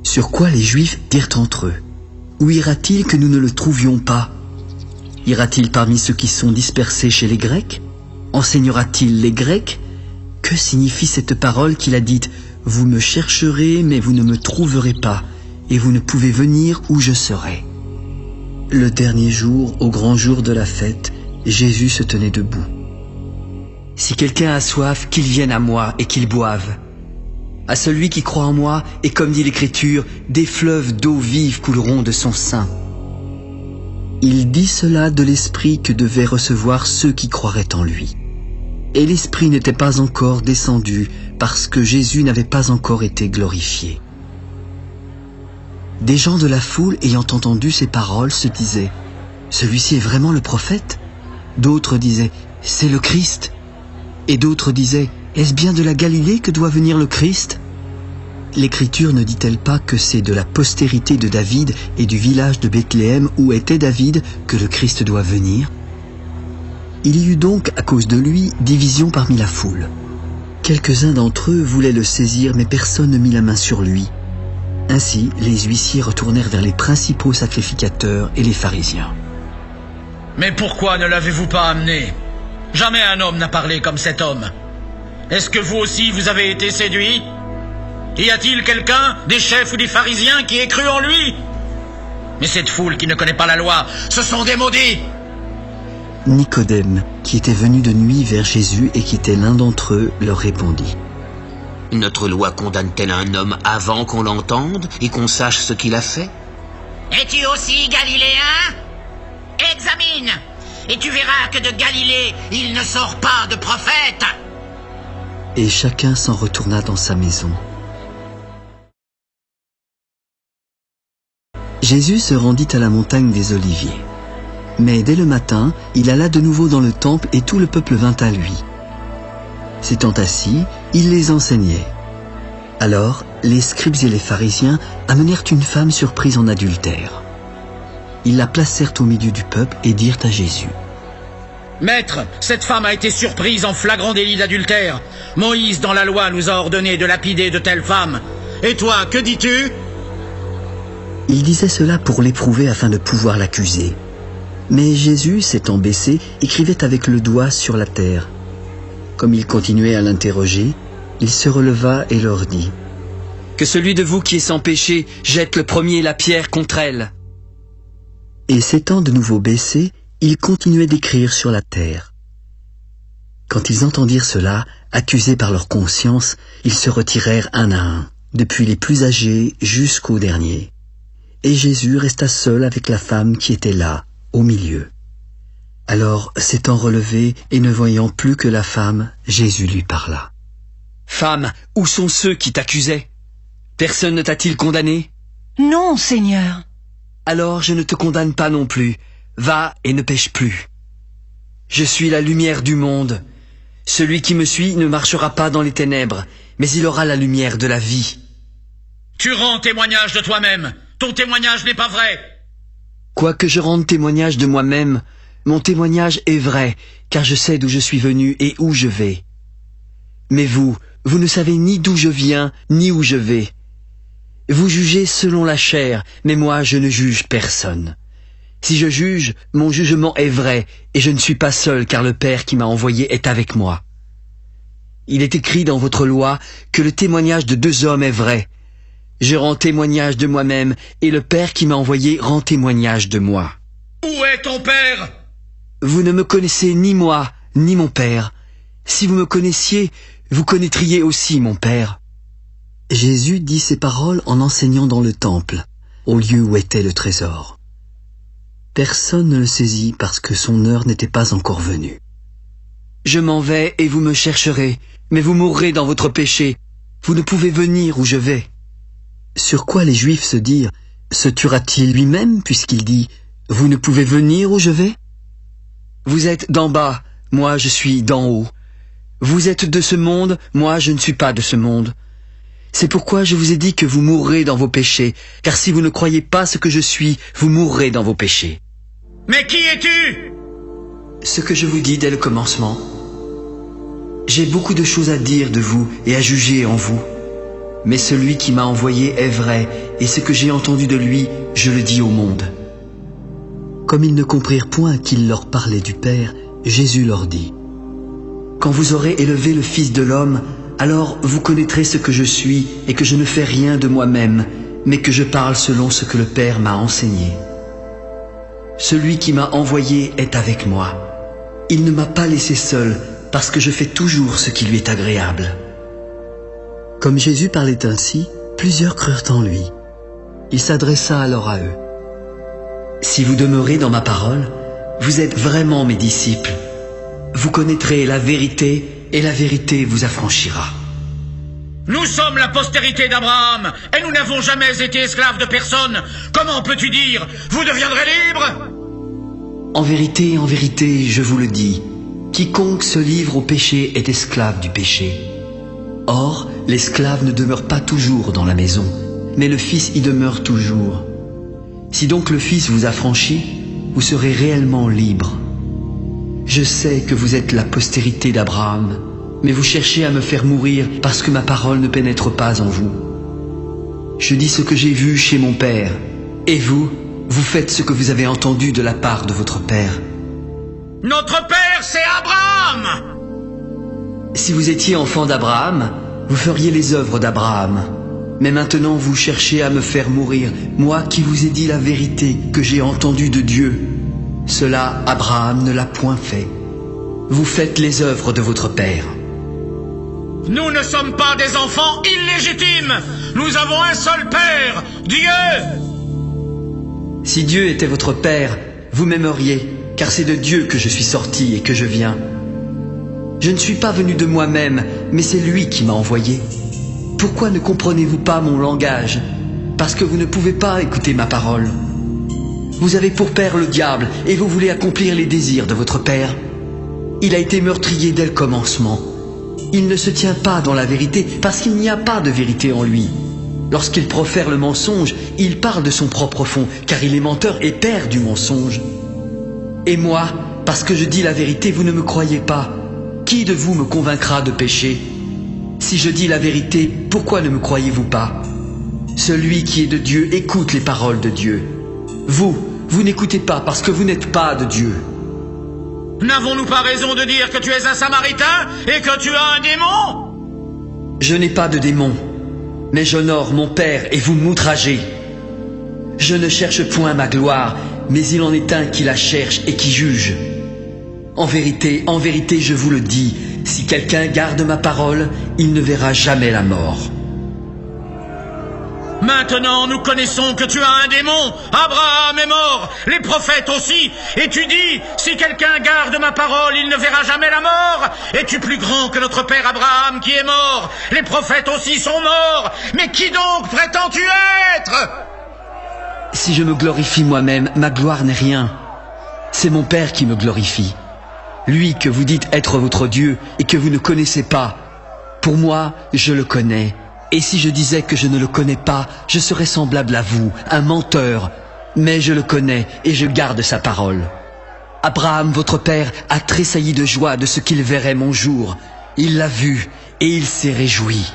Sur quoi les Juifs dirent entre eux, où ira-t-il que nous ne le trouvions pas? Ira-t-il parmi ceux qui sont dispersés chez les Grecs? Enseignera-t-il les Grecs? Que signifie cette parole qu'il a dite, vous me chercherez, mais vous ne me trouverez pas, et vous ne pouvez venir où je serai. Le dernier jour, au grand jour de la fête, Jésus se tenait debout. Si quelqu'un a soif, qu'il vienne à moi et qu'il boive. À celui qui croit en moi, et comme dit l'Écriture, des fleuves d'eau vive couleront de son sein. Il dit cela de l'Esprit que devaient recevoir ceux qui croiraient en lui. Et l'Esprit n'était pas encore descendu, parce que Jésus n'avait pas encore été glorifié. Des gens de la foule ayant entendu ces paroles se disaient « Celui-ci est vraiment le prophète ?» D'autres disaient « C'est le Christ ?» Et d'autres disaient « Est-ce bien de la Galilée que doit venir le Christ ?» L'Écriture ne dit-elle pas que c'est de la postérité de David et du village de Bethléem où était David que le Christ doit venir? Il y eut donc, à cause de lui, division parmi la foule. Quelques-uns d'entre eux voulaient le saisir, mais personne ne mit la main sur lui. Ainsi, les huissiers retournèrent vers les principaux sacrificateurs et les pharisiens. « Mais pourquoi ne l'avez-vous pas amené? Jamais un homme n'a parlé comme cet homme. Est-ce que vous aussi vous avez été séduits? Y a-t-il quelqu'un, des chefs ou des pharisiens, qui ait cru en lui? Mais cette foule qui ne connaît pas la loi, ce sont des maudits! » Nicodème, qui était venu de nuit vers Jésus et qui était l'un d'entre eux, leur répondit. Notre loi condamne-t-elle un homme avant qu'on l'entende et qu'on sache ce qu'il a fait? Es-tu aussi galiléen? Examine, et tu verras que de Galilée, il ne sort pas de prophète. Et chacun s'en retourna dans sa maison. Jésus se rendit à la montagne des Oliviers. Mais dès le matin, il alla de nouveau dans le temple et tout le peuple vint à lui. S'étant assis, il les enseignait. Alors, les scribes et les pharisiens amenèrent une femme surprise en adultère. Ils la placèrent au milieu du peuple et dirent à Jésus. « Maître, cette femme a été surprise en flagrant délit d'adultère. Moïse, dans la loi, nous a ordonné de lapider de telles femmes. Et toi, que dis-tu » Il disait cela pour l'éprouver afin de pouvoir l'accuser. Mais Jésus, s'étant baissé, écrivait avec le doigt sur la terre. Comme il continuait à l'interroger, il se releva et leur dit « Que celui de vous qui est sans péché jette le premier la pierre contre elle. » Et s'étant de nouveau baissé, il continuait d'écrire sur la terre. Quand ils entendirent cela, accusés par leur conscience, ils se retirèrent un à un, depuis les plus âgés jusqu'au dernier. Et Jésus resta seul avec la femme qui était là, au milieu. Alors, s'étant relevé et ne voyant plus que la femme, Jésus lui parla. « Femme, où sont ceux qui t'accusaient? Personne ne t'a-t-il condamné? » Non, Seigneur. Alors je ne te condamne pas non plus. Va et ne pêche plus. Je suis la lumière du monde. Celui qui me suit ne marchera pas dans les ténèbres, mais il aura la lumière de la vie. Tu rends témoignage de toi-même. Ton témoignage n'est pas vrai. Quoique je rende témoignage de moi-même, mon témoignage est vrai, car je sais d'où je suis venu et où je vais. Mais vous ne savez ni d'où je viens, ni où je vais. Vous jugez selon la chair, mais moi je ne juge personne. Si je juge, mon jugement est vrai, et je ne suis pas seul, car le Père qui m'a envoyé est avec moi. Il est écrit dans votre loi que le témoignage de 2 hommes est vrai. Je rends témoignage de moi-même, et le Père qui m'a envoyé rend témoignage de moi. Où est ton père? Vous ne me connaissez ni moi, ni mon Père. Si vous me connaissiez, vous connaîtriez aussi mon Père. Jésus dit ces paroles en enseignant dans le temple, au lieu où était le trésor. Personne ne le saisit parce que son heure n'était pas encore venue. Je m'en vais et vous me chercherez, mais vous mourrez dans votre péché. Vous ne pouvez venir où je vais. Sur quoi les Juifs se dirent, se tuera-t-il lui-même puisqu'il dit, vous ne pouvez venir où je vais? Vous êtes d'en bas, moi je suis d'en haut. Vous êtes de ce monde, moi je ne suis pas de ce monde. C'est pourquoi je vous ai dit que vous mourrez dans vos péchés, car si vous ne croyez pas ce que je suis, vous mourrez dans vos péchés. Mais qui es-tu? Ce que je vous dis dès le commencement. J'ai beaucoup de choses à dire de vous et à juger en vous. Mais celui qui m'a envoyé est vrai, et ce que j'ai entendu de lui, je le dis au monde. Comme ils ne comprirent point qu'il leur parlait du Père, Jésus leur dit, quand vous aurez élevé le Fils de l'homme, alors vous connaîtrez ce que je suis, et que je ne fais rien de moi-même, mais que je parle selon ce que le Père m'a enseigné. Celui qui m'a envoyé est avec moi. Il ne m'a pas laissé seul, parce que je fais toujours ce qui lui est agréable. Comme Jésus parlait ainsi, plusieurs crurent en lui. Il s'adressa alors à eux. Si vous demeurez dans ma parole, vous êtes vraiment mes disciples. Vous connaîtrez la vérité, et la vérité vous affranchira. Nous sommes la postérité d'Abraham, et nous n'avons jamais été esclaves de personne. Comment peux-tu dire, vous deviendrez libres? En vérité, je vous le dis, quiconque se livre au péché est esclave du péché. Or, l'esclave ne demeure pas toujours dans la maison, mais le Fils y demeure toujours. Si donc le Fils vous affranchit, vous serez réellement libre. Je sais que vous êtes la postérité d'Abraham, mais vous cherchez à me faire mourir parce que ma parole ne pénètre pas en vous. Je dis ce que j'ai vu chez mon Père, et vous faites ce que vous avez entendu de la part de votre Père. Notre Père, c'est Abraham! Si vous étiez enfant d'Abraham, vous feriez les œuvres d'Abraham. Mais maintenant vous cherchez à me faire mourir, moi qui vous ai dit la vérité que j'ai entendue de Dieu. Cela, Abraham ne l'a point fait. Vous faites les œuvres de votre père. Nous ne sommes pas des enfants illégitimes. Nous avons un seul Père, Dieu. Si Dieu était votre Père, vous m'aimeriez, car c'est de Dieu que je suis sorti et que je viens. Je ne suis pas venu de moi-même, mais c'est lui qui m'a envoyé. Pourquoi ne comprenez-vous pas mon langage? Parce que vous ne pouvez pas écouter ma parole. Vous avez pour père le diable, et vous voulez accomplir les désirs de votre père. Il a été meurtrier dès le commencement. Il ne se tient pas dans la vérité, parce qu'il n'y a pas de vérité en lui. Lorsqu'il profère le mensonge, il parle de son propre fond, car il est menteur et père du mensonge. Et moi, parce que je dis la vérité, vous ne me croyez pas. Qui de vous me convaincra de pécher? Si je dis la vérité, pourquoi ne me croyez-vous pas? Celui qui est de Dieu écoute les paroles de Dieu. Vous n'écoutez pas parce que vous n'êtes pas de Dieu. N'avons-nous pas raison de dire que tu es un Samaritain et que tu as un démon? Je n'ai pas de démon, mais j'honore mon Père et vous m'outragez. Je ne cherche point ma gloire, mais il en est un qui la cherche et qui juge. En vérité, je vous le dis, si quelqu'un garde ma parole, il ne verra jamais la mort. Maintenant, nous connaissons que tu as un démon. Abraham est mort, les prophètes aussi. Et tu dis, si quelqu'un garde ma parole, il ne verra jamais la mort. Es-tu plus grand que notre père Abraham qui est mort? Les prophètes aussi sont morts. Mais qui donc prétends-tu être? Si je me glorifie moi-même, ma gloire n'est rien. C'est mon Père qui me glorifie. Lui que vous dites être votre Dieu et que vous ne connaissez pas. Pour moi, je le connais. Et si je disais que je ne le connais pas, je serais semblable à vous, un menteur. Mais je le connais et je garde sa parole. Abraham, votre père, a tressailli de joie de ce qu'il verrait mon jour. Il l'a vu et il s'est réjoui.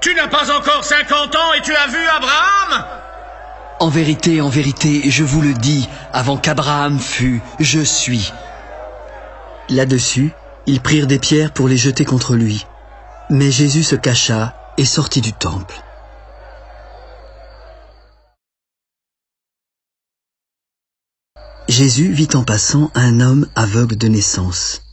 Tu n'as pas encore 50 ans et tu as vu Abraham? En vérité, je vous le dis, avant qu'Abraham fût, je suis. Là-dessus, ils prirent des pierres pour les jeter contre lui. Mais Jésus se cacha et sortit du temple. Jésus vit en passant un homme aveugle de naissance.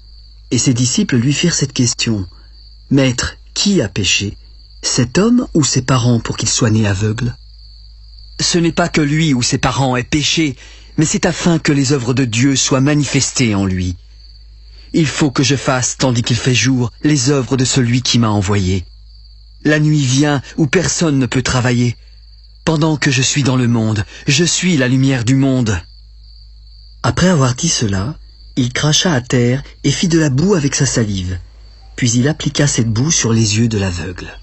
Et ses disciples lui firent cette question. « Maître, qui a péché, cet homme ou ses parents pour qu'il soit né aveugle ?» Ce n'est pas que lui ou ses parents aient péché, mais c'est afin que les œuvres de Dieu soient manifestées en lui. Il faut que je fasse, tandis qu'il fait jour, les œuvres de celui qui m'a envoyé. La nuit vient où personne ne peut travailler. Pendant que je suis dans le monde, je suis la lumière du monde. Après avoir dit cela, il cracha à terre et fit de la boue avec sa salive. Puis il appliqua cette boue sur les yeux de l'aveugle.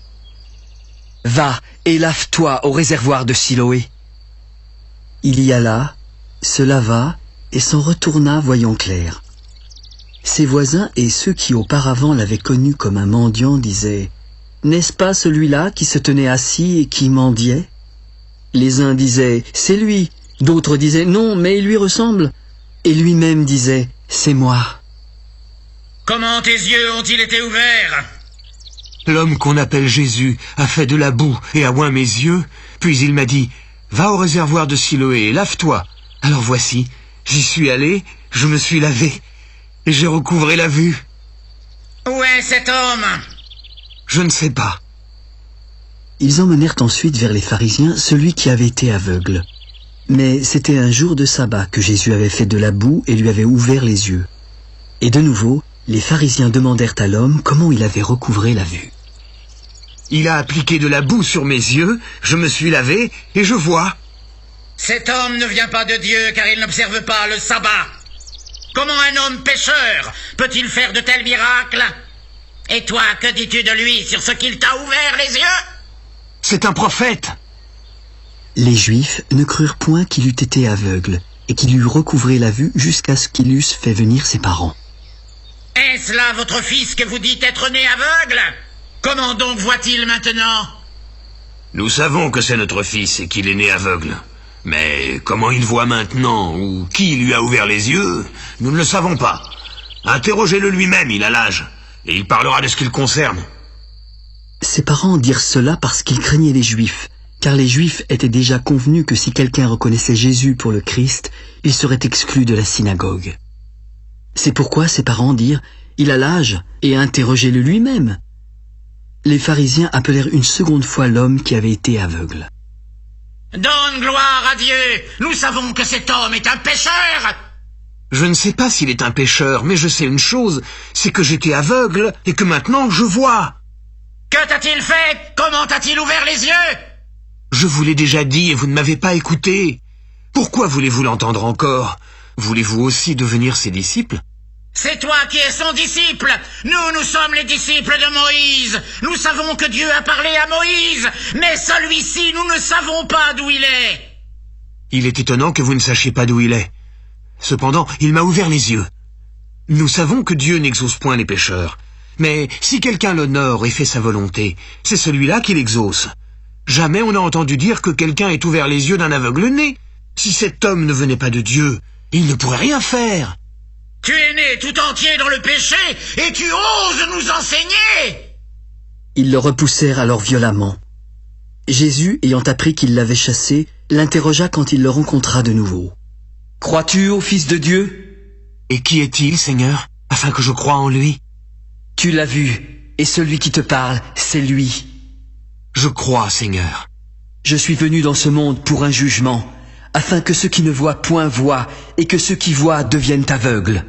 « Va et lave-toi au réservoir de Siloé. » Il y alla, se lava et s'en retourna voyant clair. Ses voisins et ceux qui auparavant l'avaient connu comme un mendiant disaient « N'est-ce pas celui-là qui se tenait assis et qui mendiait ?» Les uns disaient « C'est lui », d'autres disaient « Non, mais il lui ressemble », et lui-même disait « C'est moi ». Comment tes yeux ont-ils été ouverts? L'homme qu'on appelle Jésus a fait de la boue et a oint mes yeux, puis il m'a dit « Va au réservoir de Siloé et lave-toi ». Alors voici, j'y suis allé, je me suis lavé, et j'ai recouvré la vue. Où est cet homme? Je ne sais pas. Ils emmenèrent ensuite vers les pharisiens celui qui avait été aveugle. Mais c'était un jour de sabbat que Jésus avait fait de la boue et lui avait ouvert les yeux. Et de nouveau, les pharisiens demandèrent à l'homme comment il avait recouvré la vue. Il a appliqué de la boue sur mes yeux, je me suis lavé et je vois. Cet homme ne vient pas de Dieu car il n'observe pas le sabbat. Comment un homme pécheur peut-il faire de tels miracles? Et toi, que dis-tu de lui sur ce qu'il t'a ouvert les yeux? C'est un prophète. Les Juifs ne crurent point qu'il eût été aveugle et qu'il eût recouvré la vue jusqu'à ce qu'il eusse fait venir ses parents. Est-ce là votre fils que vous dites être né aveugle? Comment donc voit-il maintenant? Nous savons que c'est notre fils et qu'il est né aveugle. Mais comment il voit maintenant, ou qui lui a ouvert les yeux, nous ne le savons pas. Interrogez-le lui-même, il a l'âge, et il parlera de ce qui le concerne. Ses parents dirent cela parce qu'ils craignaient les Juifs, car les Juifs étaient déjà convenus que si quelqu'un reconnaissait Jésus pour le Christ, il serait exclu de la synagogue. C'est pourquoi ses parents dirent « Il a l'âge, et interrogez-le lui-même ». Les pharisiens appelèrent une seconde fois l'homme qui avait été aveugle. « Donne gloire à Dieu! Nous savons que cet homme est un pécheur! » Je ne sais pas s'il est un pécheur, mais je sais une chose, c'est que j'étais aveugle et que maintenant je vois. Que t'a-t-il fait? Comment t'a-t-il ouvert les yeux? Je vous l'ai déjà dit et vous ne m'avez pas écouté. Pourquoi voulez-vous l'entendre encore? Voulez-vous aussi devenir ses disciples? C'est toi qui es son disciple. Nous sommes les disciples de Moïse. Nous savons que Dieu a parlé à Moïse, mais celui-ci, nous ne savons pas d'où il est. Il est étonnant que vous ne sachiez pas d'où il est. Cependant, il m'a ouvert les yeux. Nous savons que Dieu n'exauce point les pécheurs. Mais si quelqu'un l'honore et fait sa volonté, c'est celui-là qui l'exauce. Jamais on n'a entendu dire que quelqu'un ait ouvert les yeux d'un aveugle-né. Si cet homme ne venait pas de Dieu, il ne pourrait rien faire. Tu es né tout entier dans le péché et tu oses nous enseigner! Ils le repoussèrent alors violemment. Jésus, ayant appris qu'il l'avait chassé, l'interrogea quand il le rencontra de nouveau. « Crois-tu au Fils de Dieu ?» Et qui est-il, Seigneur, afin que je croie en lui? Tu l'as vu, et celui qui te parle, c'est lui. Je crois, Seigneur. Je suis venu dans ce monde pour un jugement, afin que ceux qui ne voient point voient, et que ceux qui voient deviennent aveugles.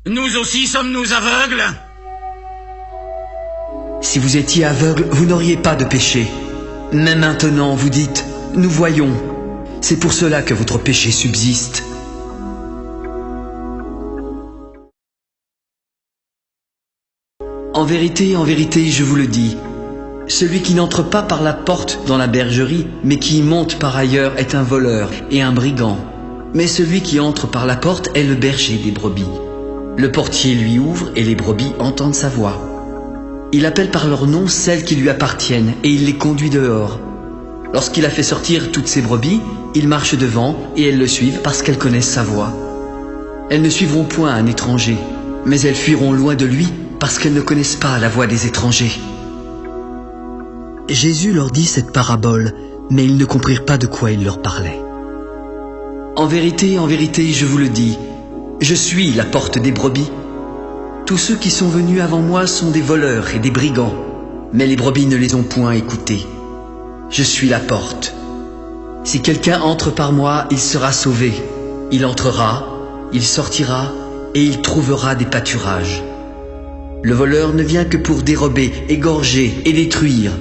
Nous aussi sommes-nous aveugles? Si vous étiez aveugles, vous n'auriez pas de péché. Mais maintenant, vous dites, nous voyons. C'est pour cela que votre péché subsiste. En vérité, je vous le dis, celui qui n'entre pas par la porte dans la bergerie, mais qui y monte par ailleurs est un voleur et un brigand. Mais celui qui entre par la porte est le berger des brebis. Le portier lui ouvre et les brebis entendent sa voix. Il appelle par leur nom celles qui lui appartiennent et il les conduit dehors. Lorsqu'il a fait sortir toutes ses brebis, il marche devant et elles le suivent parce qu'elles connaissent sa voix. Elles ne suivront point un étranger, mais elles fuiront loin de lui parce qu'elles ne connaissent pas la voix des étrangers. Jésus leur dit cette parabole, mais ils ne comprirent pas de quoi il leur parlait. En vérité, je vous le dis, je suis la porte des brebis. Tous ceux qui sont venus avant moi sont des voleurs et des brigands, mais les brebis ne les ont point écoutés. Je suis la porte. Si quelqu'un entre par moi, il sera sauvé. Il entrera, il sortira et il trouvera des pâturages. Le voleur ne vient que pour dérober, égorger et détruire.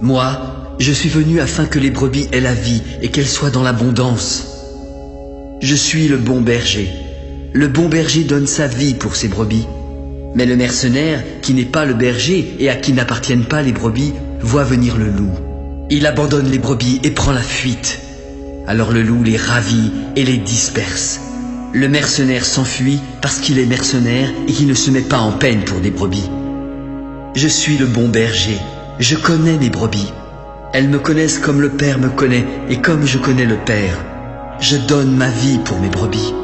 Moi, je suis venu afin que les brebis aient la vie et qu'elles soient dans l'abondance. Je suis le bon berger. Le bon berger donne sa vie pour ses brebis. Mais le mercenaire, qui n'est pas le berger et à qui n'appartiennent pas les brebis, voit venir le loup. Il abandonne les brebis et prend la fuite. Alors le loup les ravit et les disperse. Le mercenaire s'enfuit parce qu'il est mercenaire et qu'il ne se met pas en peine pour des brebis. Je suis le bon berger. Je connais mes brebis. Elles me connaissent comme le Père me connaît et comme je connais le Père. Je donne ma vie pour mes brebis.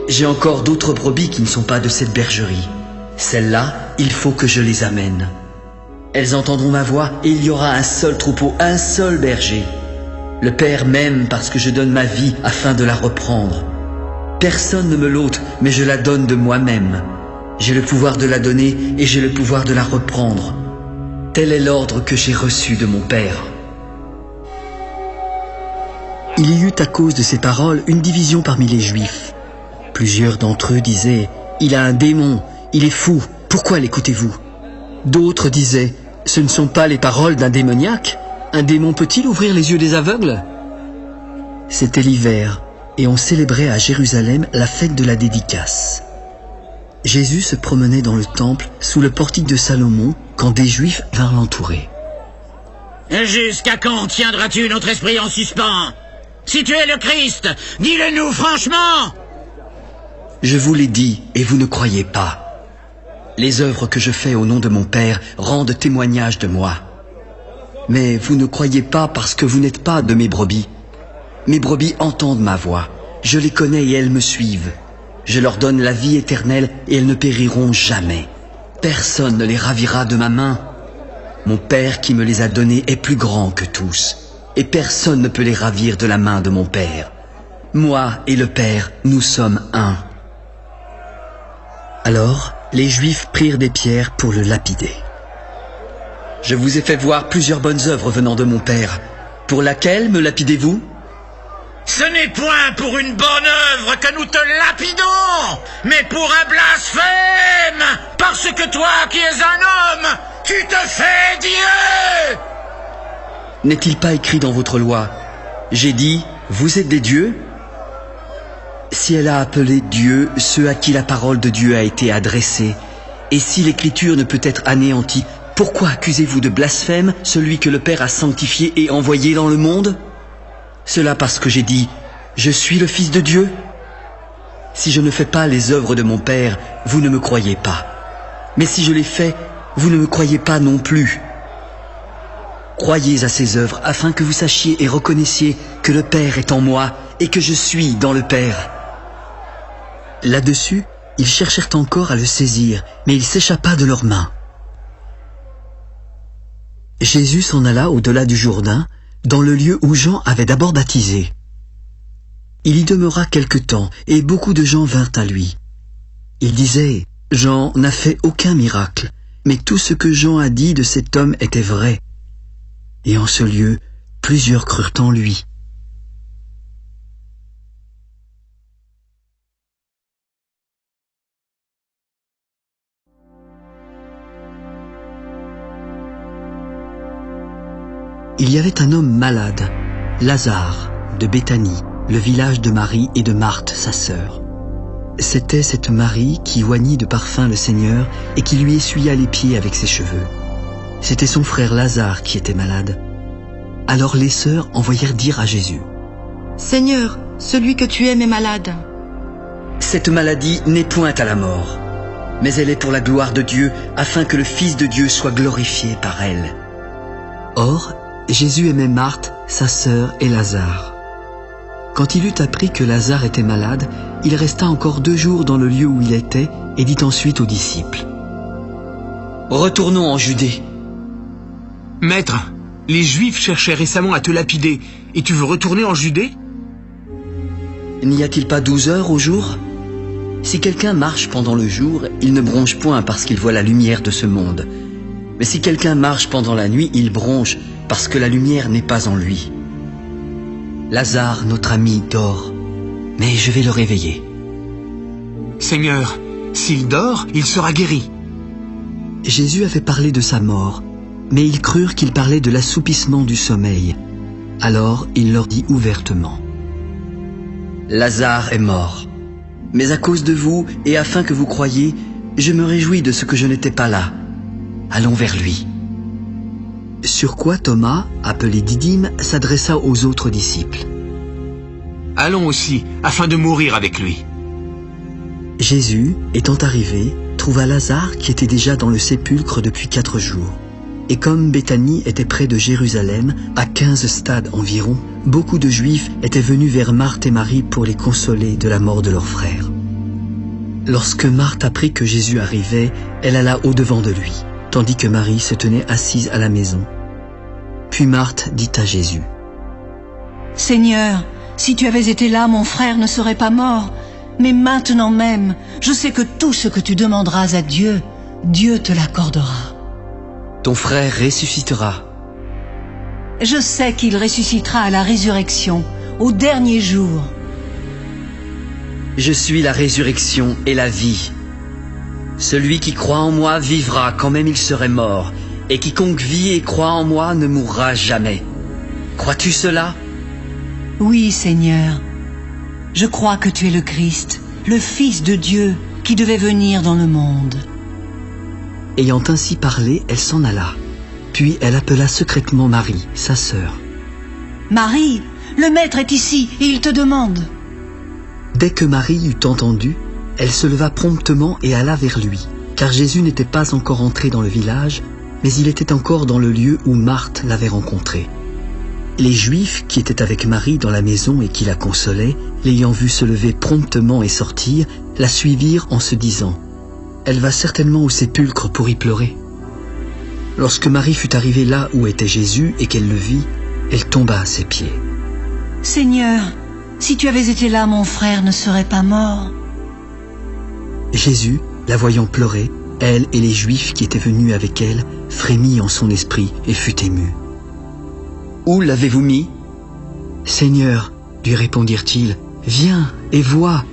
J'ai encore d'autres brebis qui ne sont pas de cette bergerie. Celles-là, il faut que je les amène. Elles entendront ma voix et il y aura un seul troupeau, un seul berger. Le Père m'aime parce que je donne ma vie afin de la reprendre. Personne ne me l'ôte, mais je la donne de moi-même. J'ai le pouvoir de la donner et j'ai le pouvoir de la reprendre. Tel est l'ordre que j'ai reçu de mon Père. Il y eut à cause de ces paroles une division parmi les Juifs. Plusieurs d'entre eux disaient « Il a un démon, il est fou, pourquoi l'écoutez-vous » D'autres disaient « Ce ne sont pas les paroles d'un démoniaque, un démon peut-il ouvrir les yeux des aveugles ?» C'était l'hiver, et on célébrait à Jérusalem la fête de la dédicace. Jésus se promenait dans le temple sous le portique de Salomon quand des Juifs vinrent l'entourer. « Jusqu'à quand tiendras-tu notre esprit en suspens ? Si tu es le Christ, dis-le-nous franchement !» Je vous l'ai dit, et vous ne croyez pas. Les œuvres que je fais au nom de mon Père rendent témoignage de moi. Mais vous ne croyez pas parce que vous n'êtes pas de mes brebis. Mes brebis entendent ma voix. Je les connais et elles me suivent. Je leur donne la vie éternelle et elles ne périront jamais. Personne ne les ravira de ma main. Mon Père qui me les a donnés est plus grand que tous. Et personne ne peut les ravir de la main de mon Père. Moi et le Père, nous sommes un. Alors, les Juifs prirent des pierres pour le lapider. Je vous ai fait voir plusieurs bonnes œuvres venant de mon Père. Pour laquelle me lapidez-vous ? Ce n'est point pour une bonne œuvre que nous te lapidons, mais pour un blasphème, parce que toi qui es un homme, tu te fais Dieu ! N'est-il pas écrit dans votre loi ? J'ai dit, vous êtes des dieux ? Si elle a appelé Dieu ceux à qui la parole de Dieu a été adressée, et si l'écriture ne peut être anéantie, pourquoi accusez-vous de blasphème celui que le Père a sanctifié et envoyé dans le monde ? Cela parce que j'ai dit, je suis le Fils de Dieu ? Si je ne fais pas les œuvres de mon Père, vous ne me croyez pas. Mais si je les fais, vous ne me croyez pas non plus. Croyez à ces œuvres afin que vous sachiez et reconnaissiez que le Père est en moi et que je suis dans le Père. Là-dessus, ils cherchèrent encore à le saisir, mais il s'échappa de leurs mains. Jésus s'en alla au-delà du Jourdain, dans le lieu où Jean avait d'abord baptisé. Il y demeura quelque temps, et beaucoup de gens vinrent à lui. Ils disaient, Jean n'a fait aucun miracle, mais tout ce que Jean a dit de cet homme était vrai. Et en ce lieu, plusieurs crurent en lui. Il y avait un homme malade, Lazare, de Béthanie, le village de Marie et de Marthe, sa sœur. C'était cette Marie qui oignit de parfum le Seigneur et qui lui essuya les pieds avec ses cheveux. C'était son frère Lazare qui était malade. Alors les sœurs envoyèrent dire à Jésus: « Seigneur, celui que tu aimes est malade. » Cette maladie n'est point à la mort, mais elle est pour la gloire de Dieu, afin que le Fils de Dieu soit glorifié par elle. Or, Jésus aimait Marthe, sa sœur et Lazare. Quand il eut appris que Lazare était malade, il resta encore 2 jours dans le lieu où il était et dit ensuite aux disciples: « Retournons en Judée. » « Maître, les Juifs cherchaient récemment à te lapider, et tu veux retourner en Judée ? N'y a-t-il pas 12 heures au jour? Si quelqu'un marche pendant le jour, il ne bronche point parce qu'il voit la lumière de ce monde. Mais si quelqu'un marche pendant la nuit, il bronche parce que la lumière n'est pas en lui. Lazare, notre ami, dort, mais je vais le réveiller. » Seigneur, s'il dort, il sera guéri. Jésus avait parlé de sa mort, mais ils crurent qu'il parlait de l'assoupissement du sommeil. Alors il leur dit ouvertement: « Lazare est mort, mais à cause de vous et afin que vous croyiez, je me réjouis de ce que je n'étais pas là. Allons vers lui. » Sur quoi Thomas, appelé Didyme, s'adressa aux autres disciples: « Allons aussi, afin de mourir avec lui. » Jésus, étant arrivé, trouva Lazare qui était déjà dans le sépulcre depuis 4 jours. Et comme Béthanie était près de Jérusalem, à 15 stades environ, beaucoup de Juifs étaient venus vers Marthe et Marie pour les consoler de la mort de leur frère. Lorsque Marthe apprit que Jésus arrivait, elle alla au-devant de lui, tandis que Marie se tenait assise à la maison. Puis Marthe dit à Jésus: « Seigneur, si tu avais été là, mon frère ne serait pas mort. Mais maintenant même, je sais que tout ce que tu demanderas à Dieu, Dieu te l'accordera. » Ton frère ressuscitera. Je sais qu'il ressuscitera à la résurrection, au dernier jour. Je suis la résurrection et la vie. Celui qui croit en moi vivra quand même il serait mort, et quiconque vit et croit en moi ne mourra jamais. Crois-tu cela? Oui, Seigneur. Je crois que tu es le Christ, le Fils de Dieu, qui devait venir dans le monde. Ayant ainsi parlé, elle s'en alla. Puis elle appela secrètement Marie, sa sœur. « Marie, le Maître est ici et il te demande. » Dès que Marie eut entendu, elle se leva promptement et alla vers lui, car Jésus n'était pas encore entré dans le village, mais il était encore dans le lieu où Marthe l'avait rencontré. Les Juifs qui étaient avec Marie dans la maison et qui la consolaient, l'ayant vue se lever promptement et sortir, la suivirent en se disant: « Elle va certainement au sépulcre pour y pleurer. » Lorsque Marie fut arrivée là où était Jésus et qu'elle le vit, elle tomba à ses pieds. « Seigneur, si tu avais été là, mon frère ne serait pas mort. » Jésus, la voyant pleurer, elle et les Juifs qui étaient venus avec elle, frémit en son esprit et fut ému. « Où l'avez-vous mis ?»« Seigneur, lui répondirent-ils, viens et vois. »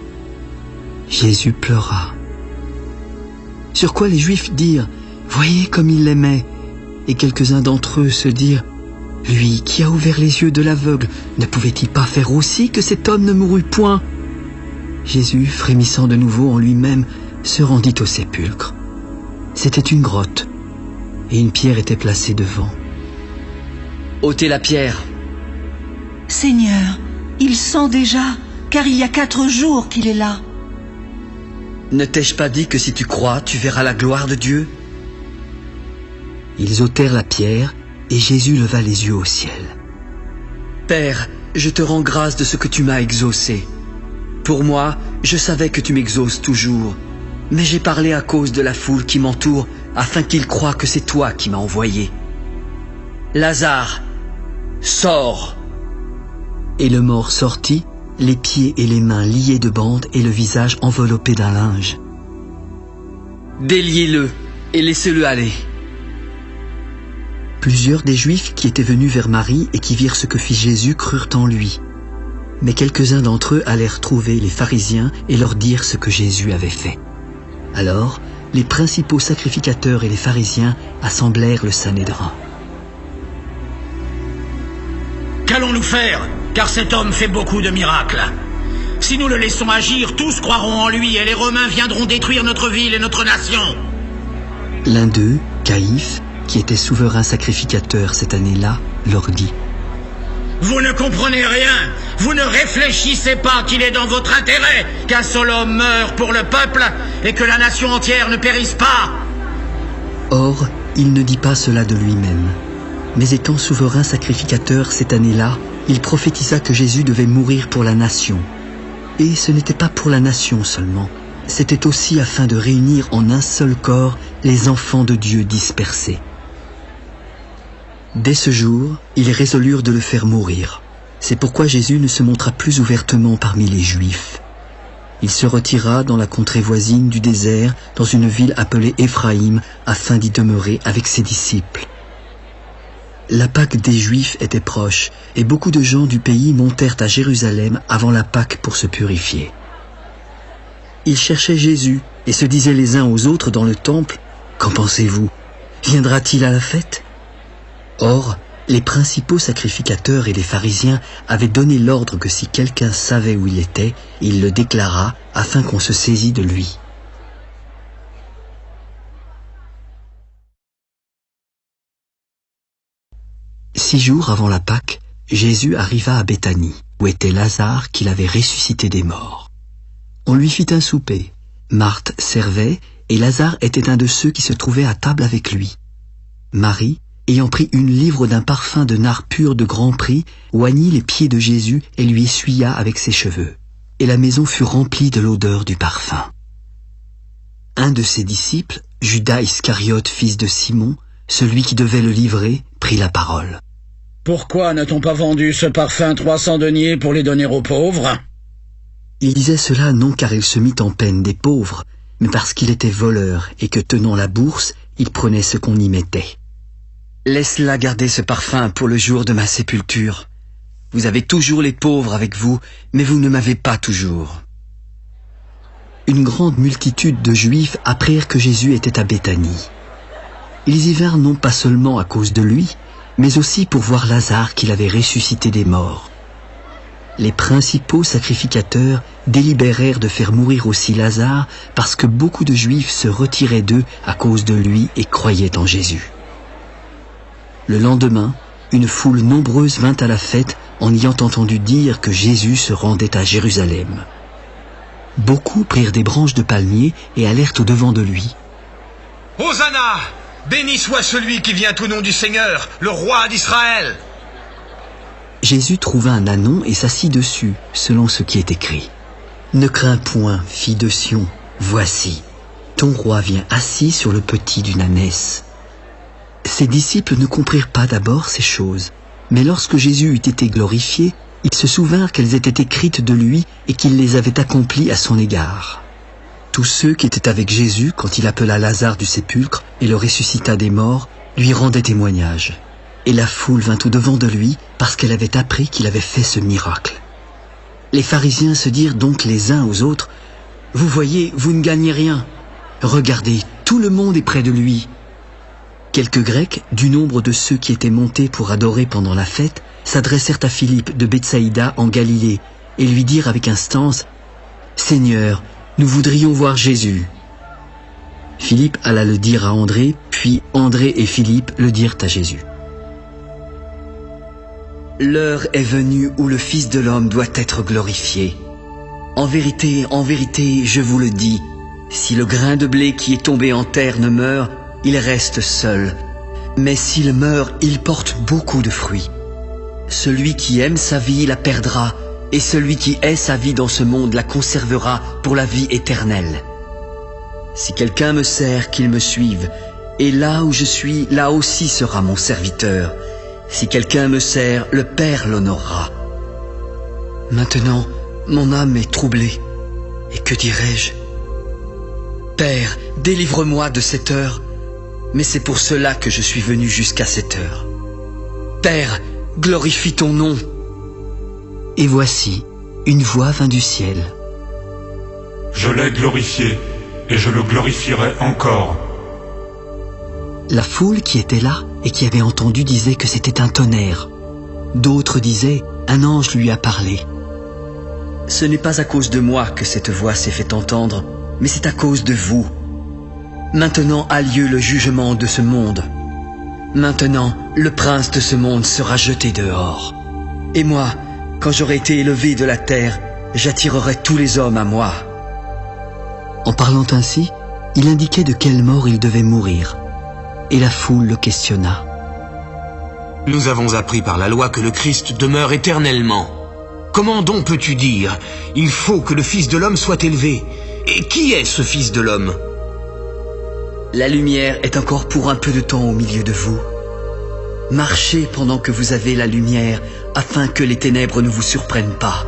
Jésus pleura. Sur quoi les Juifs dirent: « Voyez comme il l'aimait. » Et quelques-uns d'entre eux se dirent: « Lui qui a ouvert les yeux de l'aveugle, ne pouvait-il pas faire aussi que cet homme ne mourût point ?» Jésus, frémissant de nouveau en lui-même, se rendit au sépulcre. C'était une grotte, et une pierre était placée devant. « Ôtez la pierre. »« Seigneur, il sent déjà, car il y a 4 jours qu'il est là. » Ne t'ai-je pas dit que si tu crois, tu verras la gloire de Dieu? Ils ôtèrent la pierre, et Jésus leva les yeux au ciel. « Père, je te rends grâce de ce que tu m'as exaucé. Pour moi, je savais que tu m'exauces toujours, mais j'ai parlé à cause de la foule qui m'entoure, afin qu'ils croient que c'est toi qui m'as envoyé. Lazare, sors !» Et le mort sortit, les pieds et les mains liés de bandes et le visage enveloppé d'un linge. « Déliez-le et laissez-le aller. » Plusieurs des Juifs qui étaient venus vers Marie et qui virent ce que fit Jésus crurent en lui. Mais quelques-uns d'entre eux allèrent trouver les pharisiens et leur dirent ce que Jésus avait fait. Alors, les principaux sacrificateurs et les pharisiens assemblèrent le Sanhédrin. Qu'allons-nous faire? car cet homme fait beaucoup de miracles. Si nous le laissons agir, tous croiront en lui et les Romains viendront détruire notre ville et notre nation. L'un d'eux, Caïphe, qui était souverain sacrificateur cette année-là, leur dit: Vous ne comprenez rien. Vous ne réfléchissez pas qu'il est dans votre intérêt qu'un seul homme meure pour le peuple et que la nation entière ne périsse pas. Or, il ne dit pas cela de lui-même. Mais étant souverain sacrificateur cette année-là, il prophétisa que Jésus devait mourir pour la nation. Et ce n'était pas pour la nation seulement, c'était aussi afin de réunir en un seul corps les enfants de Dieu dispersés. Dès ce jour, ils résolurent de le faire mourir. C'est pourquoi Jésus ne se montra plus ouvertement parmi les Juifs. Il se retira dans la contrée voisine du désert, dans une ville appelée Éphraïm, afin d'y demeurer avec ses disciples. La Pâque des Juifs était proche, et beaucoup de gens du pays montèrent à Jérusalem avant la Pâque pour se purifier. Ils cherchaient Jésus et se disaient les uns aux autres dans le temple: Qu'en pensez-vous? Viendra-t-il à la fête? Or, les principaux sacrificateurs et les pharisiens avaient donné l'ordre que si quelqu'un savait où il était, il le déclarât afin qu'on se saisît de lui. Six jours avant la Pâque, Jésus arriva à Béthanie, où était Lazare qu'il avait ressuscité des morts. On lui fit un souper. Marthe servait, et Lazare était un de ceux qui se trouvaient à table avec lui. Marie, ayant pris une livre d'un parfum de nard pur de grand prix, oignit les pieds de Jésus et lui essuya avec ses cheveux. Et la maison fut remplie de l'odeur du parfum. Un de ses disciples, Judas Iscariote, fils de Simon, celui qui devait le livrer, prit la parole. Pourquoi n'a-t-on pas vendu ce parfum 300 deniers pour les donner aux pauvres? Il disait cela non car il se mit en peine des pauvres, mais parce qu'il était voleur et que, tenant la bourse, il prenait ce qu'on y mettait. Laisse-la garder ce parfum pour le jour de ma sépulture. Vous avez toujours les pauvres avec vous, mais vous ne m'avez pas toujours. Une grande multitude de Juifs apprirent que Jésus était à Béthanie. Ils y vinrent non pas seulement à cause de lui, mais aussi pour voir Lazare qu'il avait ressuscité des morts. Les principaux sacrificateurs délibérèrent de faire mourir aussi Lazare parce que beaucoup de Juifs se retiraient d'eux à cause de lui et croyaient en Jésus. Le lendemain, une foule nombreuse vint à la fête en ayant entendu dire que Jésus se rendait à Jérusalem. Beaucoup prirent des branches de palmier et allèrent au-devant de lui. « Hosanna! Béni soit celui qui vient au nom du Seigneur, le roi d'Israël !» Jésus trouva un ânon et s'assit dessus, selon ce qui est écrit. « Ne crains point, fille de Sion, voici, ton roi vient assis sur le petit d'une ânesse. » Ses disciples ne comprirent pas d'abord ces choses, mais lorsque Jésus eut été glorifié, ils se souvinrent qu'elles étaient écrites de lui et qu'il les avait accomplies à son égard. Tous ceux qui étaient avec Jésus quand il appela Lazare du sépulcre et le ressuscita des morts lui rendaient témoignage. Et la foule vint au-devant de lui parce qu'elle avait appris qu'il avait fait ce miracle. Les pharisiens se dirent donc les uns aux autres: « Vous voyez, vous ne gagnez rien. Regardez, tout le monde est près de lui. » Quelques Grecs, du nombre de ceux qui étaient montés pour adorer pendant la fête, s'adressèrent à Philippe de Bethsaïda en Galilée et lui dirent avec instance: « Seigneur, nous voudrions voir Jésus. » Philippe alla le dire à André, puis André et Philippe le dirent à Jésus. L'heure est venue où le Fils de l'homme doit être glorifié. En vérité, je vous le dis, si le grain de blé qui est tombé en terre ne meurt, il reste seul. Mais s'il meurt, il porte beaucoup de fruits. Celui qui aime sa vie la perdra, et celui qui hait sa vie dans ce monde la conservera pour la vie éternelle. Si quelqu'un me sert, qu'il me suive, et là où je suis, là aussi sera mon serviteur. Si quelqu'un me sert, le Père l'honorera. Maintenant, mon âme est troublée, et que dirai-je? Père, délivre-moi de cette heure, mais c'est pour cela que je suis venu jusqu'à cette heure. Père, glorifie ton nom. Et voici, une voix vint du ciel. Je l'ai glorifié, et je le glorifierai encore. La foule qui était là et qui avait entendu disait que c'était un tonnerre. D'autres disaient: un ange lui a parlé. « Ce n'est pas à cause de moi que cette voix s'est fait entendre, mais c'est à cause de vous. Maintenant a lieu le jugement de ce monde. Maintenant, le prince de ce monde sera jeté dehors. Et moi, quand j'aurai été élevé de la terre, j'attirerai tous les hommes à moi. » En parlant ainsi, il indiquait de quelle mort il devait mourir. Et la foule le questionna. « Nous avons appris par la loi que le Christ demeure éternellement. Comment donc peux-tu dire « Il faut que le Fils de l'homme soit élevé » ? Et qui est ce Fils de l'homme ? La lumière est encore pour un peu de temps au milieu de vous. Marchez pendant que vous avez la lumière, afin que les ténèbres ne vous surprennent pas.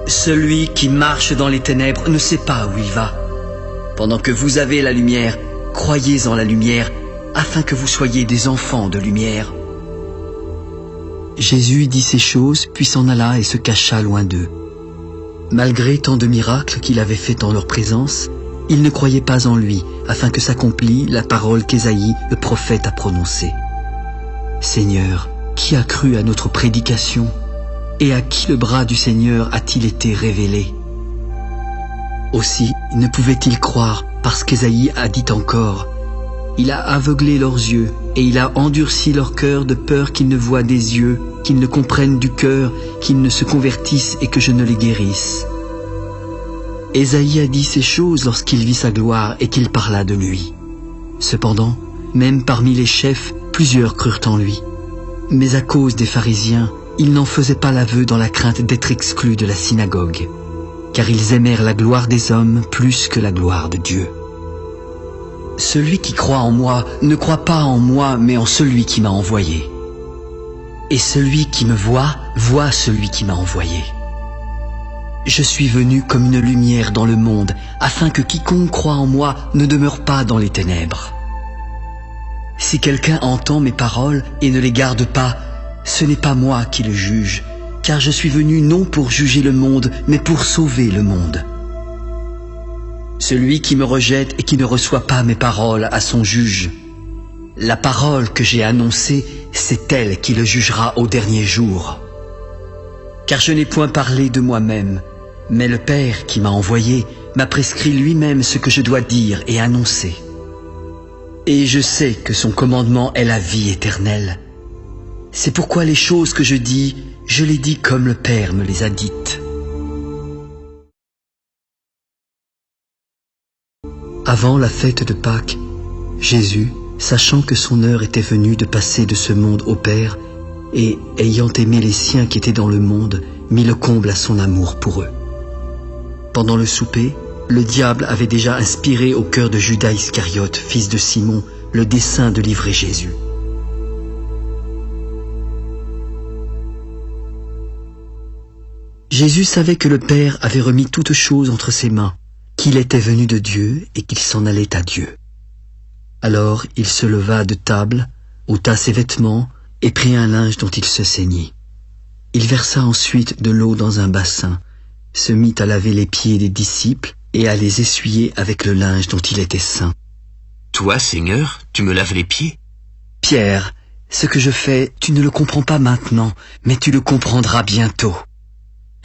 Celui qui marche dans les ténèbres ne sait pas où il va. Pendant que vous avez la lumière, croyez en la lumière, afin que vous soyez des enfants de lumière. Jésus dit ces choses, puis s'en alla et se cacha loin d'eux. Malgré tant de miracles qu'il avait faits en leur présence, ils ne croyaient pas en lui, afin que s'accomplît la parole qu'Ésaïe, le prophète, a prononcée. « Seigneur, qui a cru à notre prédication ? Et à qui le bras du Seigneur a-t-il été révélé ?» Aussi ne pouvaient-ils croire, parce qu'Ésaïe a dit encore « Il a aveuglé leurs yeux, et il a endurci leur cœur de peur qu'ils ne voient des yeux, qu'ils ne comprennent du cœur, qu'ils ne se convertissent et que je ne les guérisse. » Ésaïe a dit ces choses lorsqu'il vit sa gloire et qu'il parla de lui. Cependant, même parmi les chefs, plusieurs crurent en lui. Mais à cause des pharisiens, ils n'en faisaient pas l'aveu dans la crainte d'être exclus de la synagogue, car ils aimèrent la gloire des hommes plus que la gloire de Dieu. Celui qui croit en moi ne croit pas en moi, mais en celui qui m'a envoyé. Et celui qui me voit, voit celui qui m'a envoyé. Je suis venu comme une lumière dans le monde, afin que quiconque croit en moi ne demeure pas dans les ténèbres. Si quelqu'un entend mes paroles et ne les garde pas, ce n'est pas moi qui le juge, car je suis venu non pour juger le monde, mais pour sauver le monde. Celui qui me rejette et qui ne reçoit pas mes paroles a son juge. La parole que j'ai annoncée, c'est elle qui le jugera au dernier jour. Car je n'ai point parlé de moi-même, mais le Père qui m'a envoyé m'a prescrit lui-même ce que je dois dire et annoncer. Et je sais que son commandement est la vie éternelle. C'est pourquoi les choses que je dis, je les dis comme le Père me les a dites. Avant la fête de Pâques, Jésus, sachant que son heure était venue de passer de ce monde au Père, et ayant aimé les siens qui étaient dans le monde, mit le comble à son amour pour eux. Pendant le souper, le diable avait déjà inspiré au cœur de Judas Iscariote, fils de Simon, le dessein de livrer Jésus. Jésus savait que le Père avait remis toutes choses entre ses mains, qu'il était venu de Dieu et qu'il s'en allait à Dieu. Alors il se leva de table, ôta ses vêtements et prit un linge dont il se ceignit. Il versa ensuite de l'eau dans un bassin, se mit à laver les pieds des disciples et à les essuyer avec le linge dont il était saint. « Toi, Seigneur, tu me laves les pieds ?» « Pierre, ce que je fais, tu ne le comprends pas maintenant, mais tu le comprendras bientôt. »«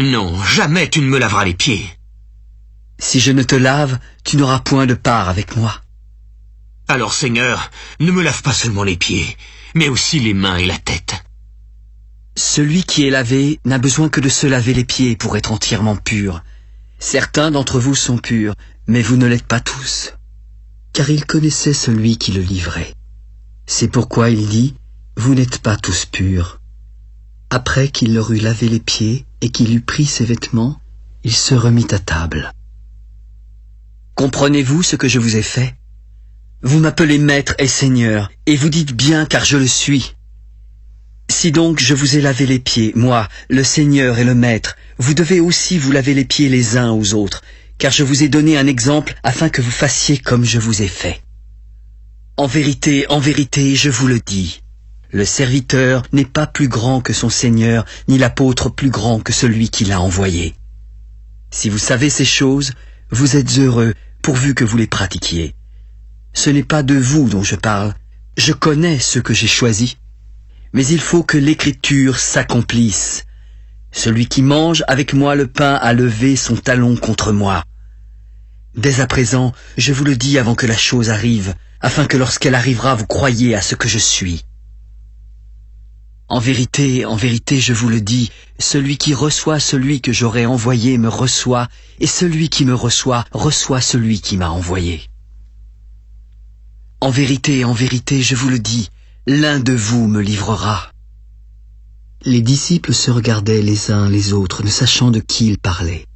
Non, jamais tu ne me laveras les pieds. »« Si je ne te lave, tu n'auras point de part avec moi. » Alors, Seigneur, ne me lave pas seulement les pieds, mais aussi les mains et la tête. » Celui qui est lavé n'a besoin que de se laver les pieds pour être entièrement pur. Certains d'entre vous sont purs, mais vous ne l'êtes pas tous. Car il connaissait celui qui le livrait. C'est pourquoi il dit, vous n'êtes pas tous purs. Après qu'il leur eut lavé les pieds et qu'il eut pris ses vêtements, il se remit à table. Comprenez-vous ce que je vous ai fait ? Vous m'appelez Maître et Seigneur, et vous dites bien car je le suis. Si donc je vous ai lavé les pieds, moi, le Seigneur et le Maître, vous devez aussi vous laver les pieds les uns aux autres, car je vous ai donné un exemple afin que vous fassiez comme je vous ai fait. En vérité, je vous le dis, le serviteur n'est pas plus grand que son Seigneur, ni l'apôtre plus grand que celui qui l'a envoyé. Si vous savez ces choses, vous êtes heureux, pourvu que vous les pratiquiez. Ce n'est pas de vous dont je parle, je connais ceux que j'ai choisis. Mais il faut que l'Écriture s'accomplisse. Celui qui mange avec moi le pain a levé son talon contre moi. Dès à présent, je vous le dis avant que la chose arrive, afin que lorsqu'elle arrivera, vous croyiez à ce que je suis. En vérité, je vous le dis, celui qui reçoit celui que j'aurai envoyé me reçoit, et celui qui me reçoit, reçoit celui qui m'a envoyé. En vérité, je vous le dis, l'un de vous me livrera. Les disciples se regardaient les uns les autres, ne sachant de qui ils parlaient.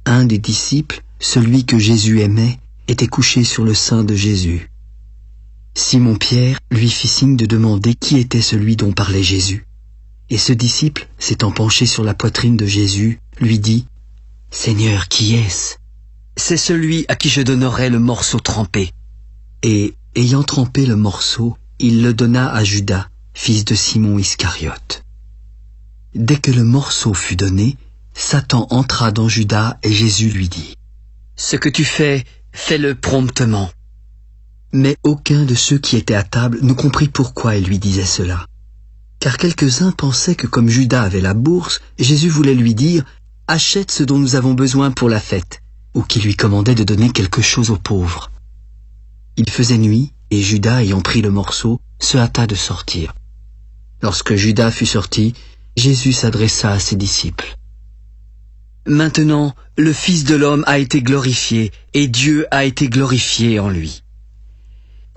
Un des disciples, celui que Jésus aimait, était couché sur le sein de Jésus. Simon-Pierre lui fit signe de demander qui était celui dont parlait Jésus. Et ce disciple, s'étant penché sur la poitrine de Jésus, lui dit « Seigneur, qui est-ce » ? C'est celui à qui je donnerai le morceau trempé. Et, ayant trempé le morceau, il le donna à Judas, fils de Simon Iscariote. Dès que le morceau fut donné, Satan entra dans Judas et Jésus lui dit « Ce que tu fais, fais-le promptement. » Mais aucun de ceux qui étaient à table ne comprit pourquoi il lui disait cela. Car quelques-uns pensaient que comme Judas avait la bourse, Jésus voulait lui dire « Achète ce dont nous avons besoin pour la fête », ou qu'il lui commandait de donner quelque chose aux pauvres. Il faisait nuit, et Judas, ayant pris le morceau, se hâta de sortir. Lorsque Judas fut sorti, Jésus s'adressa à ses disciples. « Maintenant, le Fils de l'homme a été glorifié, et Dieu a été glorifié en lui.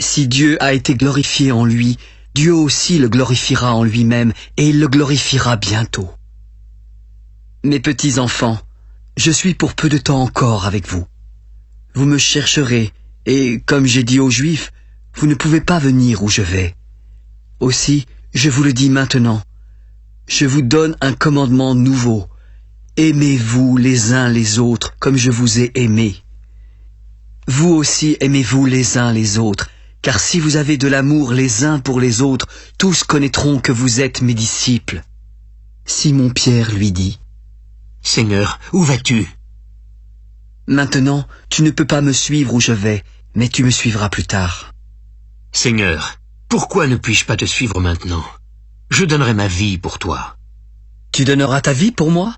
Si Dieu a été glorifié en lui, Dieu aussi le glorifiera en lui-même, et il le glorifiera bientôt. Mes petits enfants, je suis pour peu de temps encore avec vous. Vous me chercherez, et comme j'ai dit aux Juifs, vous ne pouvez pas venir où je vais. Aussi, je vous le dis maintenant, je vous donne un commandement nouveau. Aimez-vous les uns les autres comme je vous ai aimés. Vous aussi aimez-vous les uns les autres, car si vous avez de l'amour les uns pour les autres, tous connaîtront que vous êtes mes disciples. Simon-Pierre lui dit « Seigneur, où vas-tu » ? Maintenant, tu ne peux pas me suivre où je vais, mais tu me suivras plus tard. « Seigneur, pourquoi ne puis-je pas te suivre maintenant ? Je donnerai ma vie pour toi. » Tu donneras ta vie pour moi ?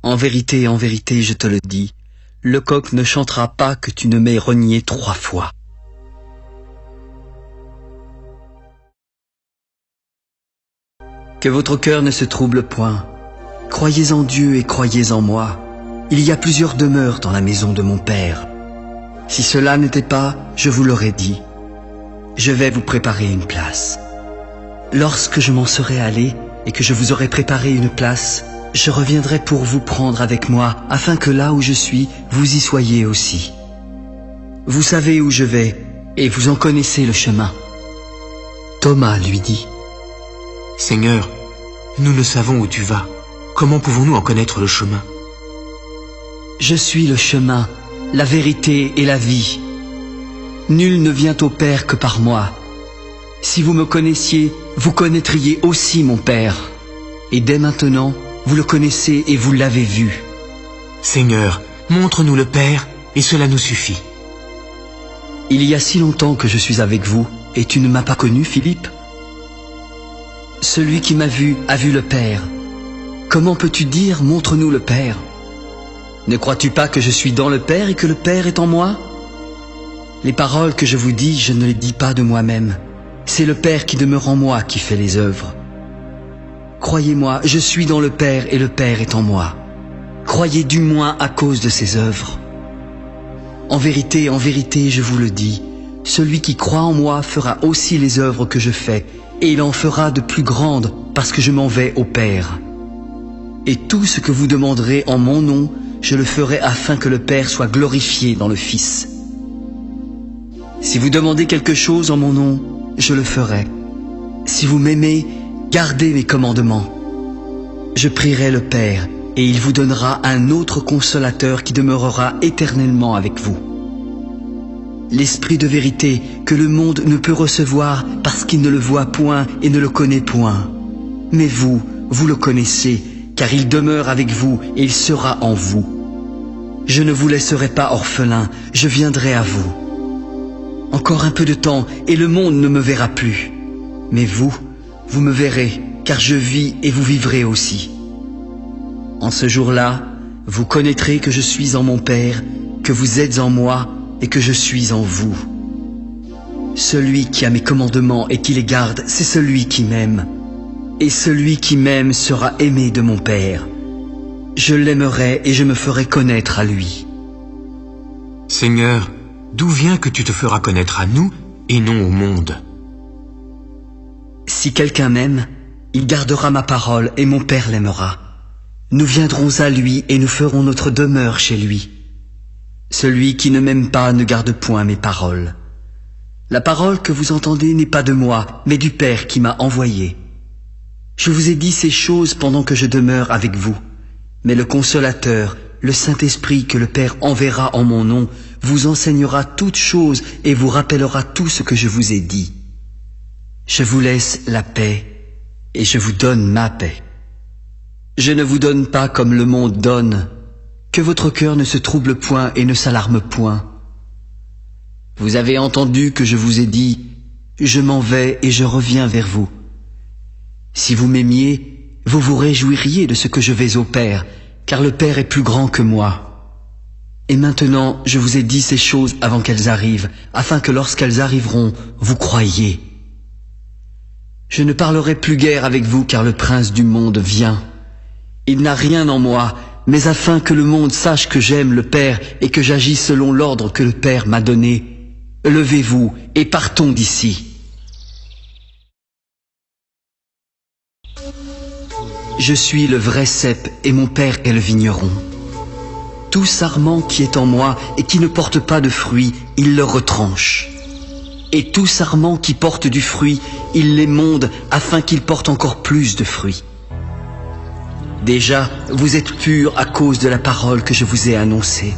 En vérité, je te le dis, le coq ne chantera pas que tu ne m'aies renié 3 fois. Que votre cœur ne se trouble point. Croyez en Dieu et croyez en moi. Il y a plusieurs demeures dans la maison de mon Père. Si cela n'était pas, je vous l'aurais dit. Je vais vous préparer une place. Lorsque je m'en serai allé et que je vous aurai préparé une place, je reviendrai pour vous prendre avec moi, afin que là où je suis, vous y soyez aussi. Vous savez où je vais, et vous en connaissez le chemin. Thomas lui dit « Seigneur, nous ne savons où tu vas. Comment pouvons-nous en connaître le chemin ?» Je suis le chemin, la vérité et la vie. Nul ne vient au Père que par moi. Si vous me connaissiez, vous connaîtriez aussi mon Père. Et dès maintenant, vous le connaissez et vous l'avez vu. Seigneur, montre-nous le Père, et cela nous suffit. Il y a si longtemps que je suis avec vous, et tu ne m'as pas connu, Philippe ? Celui qui m'a vu a vu le Père. Comment peux-tu dire, montre-nous le Père ? Ne crois-tu pas que je suis dans le Père et que le Père est en moi ? Les paroles que je vous dis, je ne les dis pas de moi-même. C'est le Père qui demeure en moi qui fait les œuvres. Croyez-moi, je suis dans le Père et le Père est en moi. Croyez du moins à cause de ses œuvres. En vérité, je vous le dis, celui qui croit en moi fera aussi les œuvres que je fais, et il en fera de plus grandes parce que je m'en vais au Père. Et tout ce que vous demanderez en mon nom, je le ferai afin que le Père soit glorifié dans le Fils. Si vous demandez quelque chose en mon nom, je le ferai. Si vous m'aimez, gardez mes commandements. Je prierai le Père, et il vous donnera un autre consolateur qui demeurera éternellement avec vous. L'Esprit de vérité que le monde ne peut recevoir parce qu'il ne le voit point et ne le connaît point. Mais vous, vous le connaissez, car il demeure avec vous et il sera en vous. Je ne vous laisserai pas orphelin, je viendrai à vous. Encore un peu de temps et le monde ne me verra plus. Mais vous, vous me verrez, car je vis et vous vivrez aussi. En ce jour-là, vous connaîtrez que je suis en mon Père, que vous êtes en moi et que je suis en vous. Celui qui a mes commandements et qui les garde, c'est celui qui m'aime. Et celui qui m'aime sera aimé de mon Père. Je l'aimerai et je me ferai connaître à lui. Seigneur, d'où vient que tu te feras connaître à nous et non au monde? Si quelqu'un m'aime, il gardera ma parole et mon Père l'aimera. Nous viendrons à lui et nous ferons notre demeure chez lui. Celui qui ne m'aime pas ne garde point mes paroles. La parole que vous entendez n'est pas de moi, mais du Père qui m'a envoyé. Je vous ai dit ces choses pendant que je demeure avec vous. Mais le Consolateur, le Saint-Esprit que le Père enverra en mon nom, vous enseignera toutes choses et vous rappellera tout ce que je vous ai dit. Je vous laisse la paix et je vous donne ma paix. Je ne vous donne pas comme le monde donne, que votre cœur ne se trouble point et ne s'alarme point. Vous avez entendu que je vous ai dit, je m'en vais et je reviens vers vous. Si vous m'aimiez, vous vous réjouiriez de ce que je vais au Père, car le Père est plus grand que moi. Et maintenant, je vous ai dit ces choses avant qu'elles arrivent, afin que lorsqu'elles arriveront, vous croyiez. Je ne parlerai plus guère avec vous, car le prince du monde vient. Il n'a rien en moi, mais afin que le monde sache que j'aime le Père et que j'agis selon l'ordre que le Père m'a donné, levez-vous et partons d'ici. Je suis le vrai cep et mon Père est le vigneron. Tout sarment qui est en moi et qui ne porte pas de fruit, il le retranche. Et tout sarment qui porte du fruit, il l'émonde afin qu'il porte encore plus de fruits. Déjà, vous êtes purs à cause de la parole que je vous ai annoncée.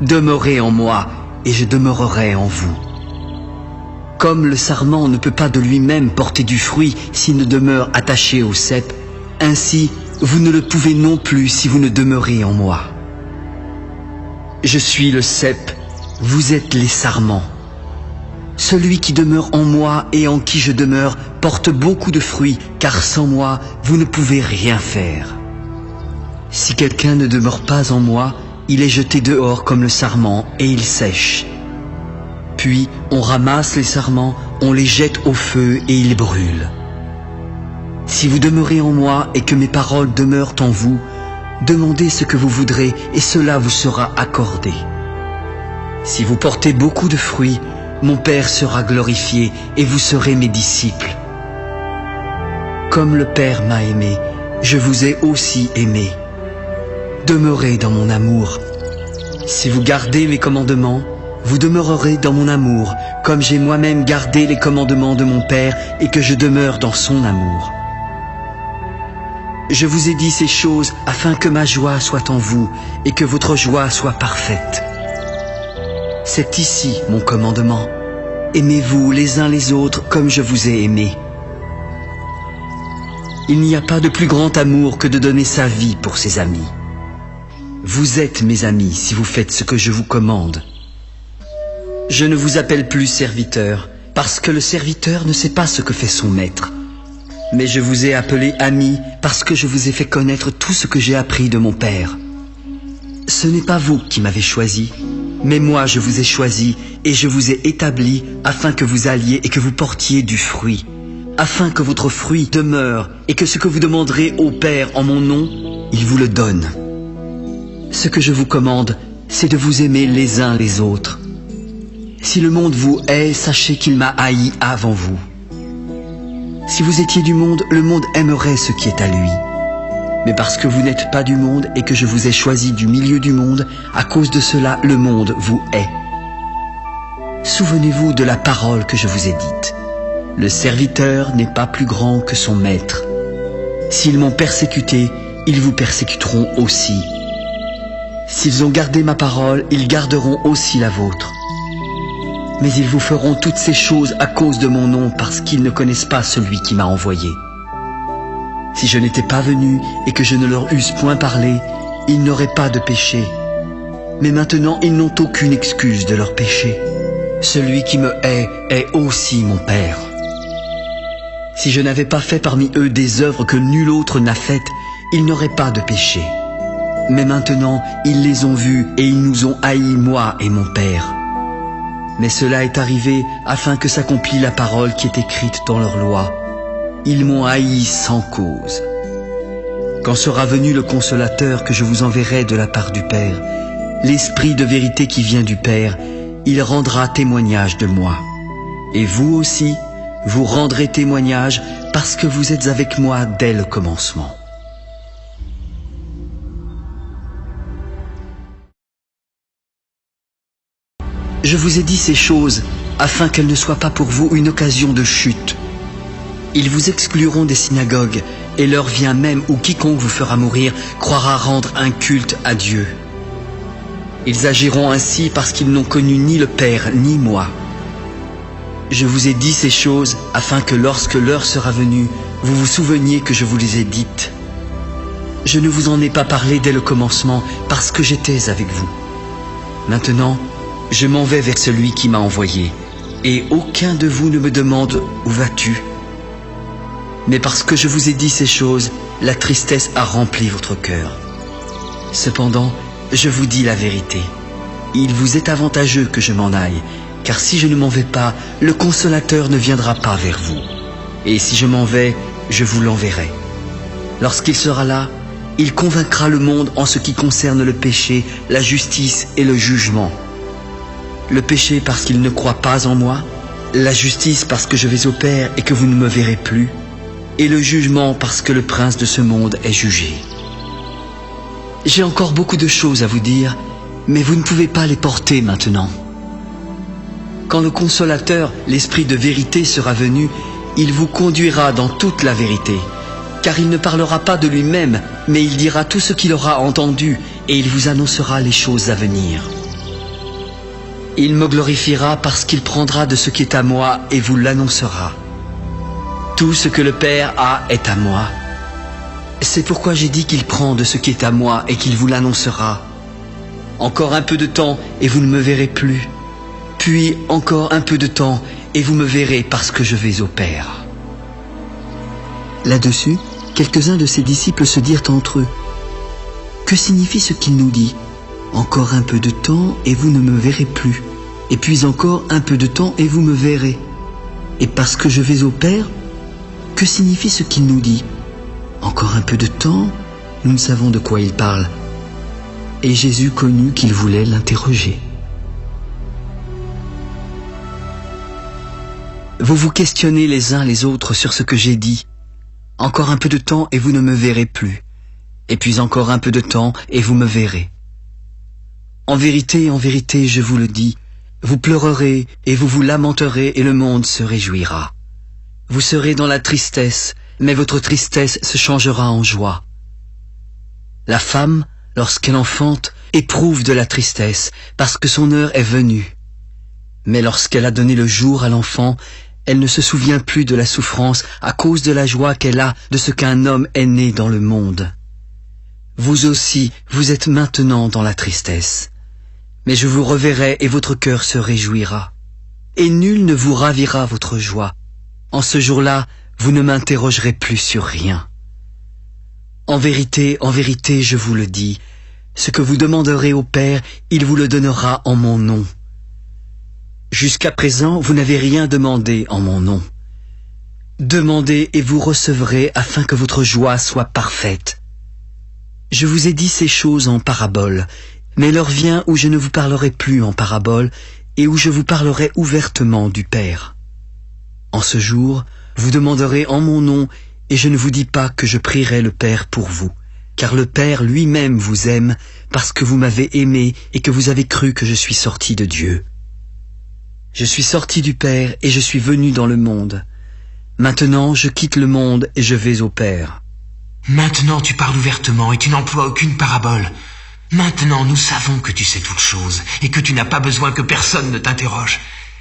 Demeurez en moi et je demeurerai en vous. Comme le sarment ne peut pas de lui-même porter du fruit s'il ne demeure attaché au cep, ainsi vous ne le pouvez non plus si vous ne demeurez en moi. Je suis le cep, vous êtes les sarments. Celui qui demeure en moi et en qui je demeure porte beaucoup de fruits, car sans moi, vous ne pouvez rien faire. Si quelqu'un ne demeure pas en moi, il est jeté dehors comme le sarment et il sèche. Puis on ramasse les sarments, on les jette au feu et ils brûlent. Si vous demeurez en moi et que mes paroles demeurent en vous, demandez ce que vous voudrez et cela vous sera accordé. Si vous portez beaucoup de fruits, mon Père sera glorifié et vous serez mes disciples. Comme le Père m'a aimé, je vous ai aussi aimé. Demeurez dans mon amour. Si vous gardez mes commandements, vous demeurerez dans mon amour, comme j'ai moi-même gardé les commandements de mon Père et que je demeure dans son amour. Je vous ai dit ces choses afin que ma joie soit en vous et que votre joie soit parfaite. C'est ici mon commandement. Aimez-vous les uns les autres comme je vous ai aimés. Il n'y a pas de plus grand amour que de donner sa vie pour ses amis. Vous êtes mes amis si vous faites ce que je vous commande. Je ne vous appelle plus serviteur, parce que le serviteur ne sait pas ce que fait son maître. Mais je vous ai appelé ami parce que je vous ai fait connaître tout ce que j'ai appris de mon Père. Ce n'est pas vous qui m'avez choisi, mais moi je vous ai choisi et je vous ai établi afin que vous alliez et que vous portiez du fruit, afin que votre fruit demeure et que ce que vous demanderez au Père en mon nom, il vous le donne. Ce que je vous commande, c'est de vous aimer les uns les autres. Si le monde vous hait, sachez qu'il m'a haï avant vous. Si vous étiez du monde, le monde aimerait ce qui est à lui. Mais parce que vous n'êtes pas du monde et que je vous ai choisi du milieu du monde, à cause de cela, le monde vous hait. Souvenez-vous de la parole que je vous ai dite. Le serviteur n'est pas plus grand que son maître. S'ils m'ont persécuté, ils vous persécuteront aussi. S'ils ont gardé ma parole, ils garderont aussi la vôtre. Mais ils vous feront toutes ces choses à cause de mon nom, parce qu'ils ne connaissent pas celui qui m'a envoyé. Si je n'étais pas venu et que je ne leur eusse point parlé, ils n'auraient pas de péché. Mais maintenant, ils n'ont aucune excuse de leur péché. Celui qui me hait est aussi mon Père. Si je n'avais pas fait parmi eux des œuvres que nul autre n'a faites, ils n'auraient pas de péché. Mais maintenant, ils les ont vus et ils nous ont haïs, moi et mon Père. Mais cela est arrivé afin que s'accomplisse la parole qui est écrite dans leur loi. Ils m'ont haï sans cause. Quand sera venu le Consolateur que je vous enverrai de la part du Père, l'Esprit de vérité qui vient du Père, il rendra témoignage de moi. Et vous aussi, vous rendrez témoignage parce que vous êtes avec moi dès le commencement. Je vous ai dit ces choses afin qu'elles ne soient pas pour vous une occasion de chute. Ils vous excluront des synagogues, et l'heure vient même où quiconque vous fera mourir croira rendre un culte à Dieu. Ils agiront ainsi parce qu'ils n'ont connu ni le Père ni moi. Je vous ai dit ces choses afin que lorsque l'heure sera venue, vous vous souveniez que je vous les ai dites. Je ne vous en ai pas parlé dès le commencement parce que j'étais avec vous. Maintenant, je m'en vais vers celui qui m'a envoyé, et aucun de vous ne me demande « Où vas-tu » Mais parce que je vous ai dit ces choses, la tristesse a rempli votre cœur. Cependant, je vous dis la vérité. Il vous est avantageux que je m'en aille, car si je ne m'en vais pas, le Consolateur ne viendra pas vers vous. Et si je m'en vais, je vous l'enverrai. Lorsqu'il sera là, il convaincra le monde en ce qui concerne le péché, la justice et le jugement. Le péché parce qu'il ne croit pas en moi, la justice parce que je vais au Père et que vous ne me verrez plus, et le jugement parce que le prince de ce monde est jugé. J'ai encore beaucoup de choses à vous dire, mais vous ne pouvez pas les porter maintenant. Quand le Consolateur, l'Esprit de vérité, sera venu, il vous conduira dans toute la vérité, car il ne parlera pas de lui-même, mais il dira tout ce qu'il aura entendu, et il vous annoncera les choses à venir. Il me glorifiera parce qu'il prendra de ce qui est à moi et vous l'annoncera. Tout ce que le Père a est à moi. C'est pourquoi j'ai dit qu'il prend de ce qui est à moi et qu'il vous l'annoncera. Encore un peu de temps et vous ne me verrez plus. Puis encore un peu de temps et vous me verrez parce que je vais au Père. Là-dessus, quelques-uns de ses disciples se dirent entre eux, « Que signifie ce qu'il nous dit ? Encore un peu de temps et vous ne me verrez plus. Et puis encore un peu de temps et vous me verrez. Et parce que je vais au Père, que signifie ce qu'il nous dit ? Encore un peu de temps, nous ne savons de quoi il parle. » Et Jésus connut qu'il voulait l'interroger. Vous vous questionnez les uns les autres sur ce que j'ai dit. Encore un peu de temps et vous ne me verrez plus. Et puis encore un peu de temps et vous me verrez. En vérité, je vous le dis, vous pleurerez et vous vous lamenterez et le monde se réjouira. Vous serez dans la tristesse, mais votre tristesse se changera en joie. La femme, lorsqu'elle enfante, éprouve de la tristesse, parce que son heure est venue. Mais lorsqu'elle a donné le jour à l'enfant, elle ne se souvient plus de la souffrance à cause de la joie qu'elle a de ce qu'un homme est né dans le monde. Vous aussi, vous êtes maintenant dans la tristesse. Mais je vous reverrai et votre cœur se réjouira. Et nul ne vous ravira votre joie. En ce jour-là, vous ne m'interrogerez plus sur rien. En vérité, je vous le dis, ce que vous demanderez au Père, il vous le donnera en mon nom. Jusqu'à présent, vous n'avez rien demandé en mon nom. Demandez et vous recevrez afin que votre joie soit parfaite. Je vous ai dit ces choses en parabole, mais l'heure vient où je ne vous parlerai plus en parabole et où je vous parlerai ouvertement du Père. En ce jour, vous demanderez en mon nom et je ne vous dis pas que je prierai le Père pour vous, car le Père lui-même vous aime parce que vous m'avez aimé et que vous avez cru que je suis sorti de Dieu. Je suis sorti du Père et je suis venu dans le monde. Maintenant, je quitte le monde et je vais au Père. Maintenant tu parles ouvertement et tu n'emploies aucune parabole. Maintenant nous savons que tu sais toutes choses et que tu n'as pas besoin que personne ne t'interroge.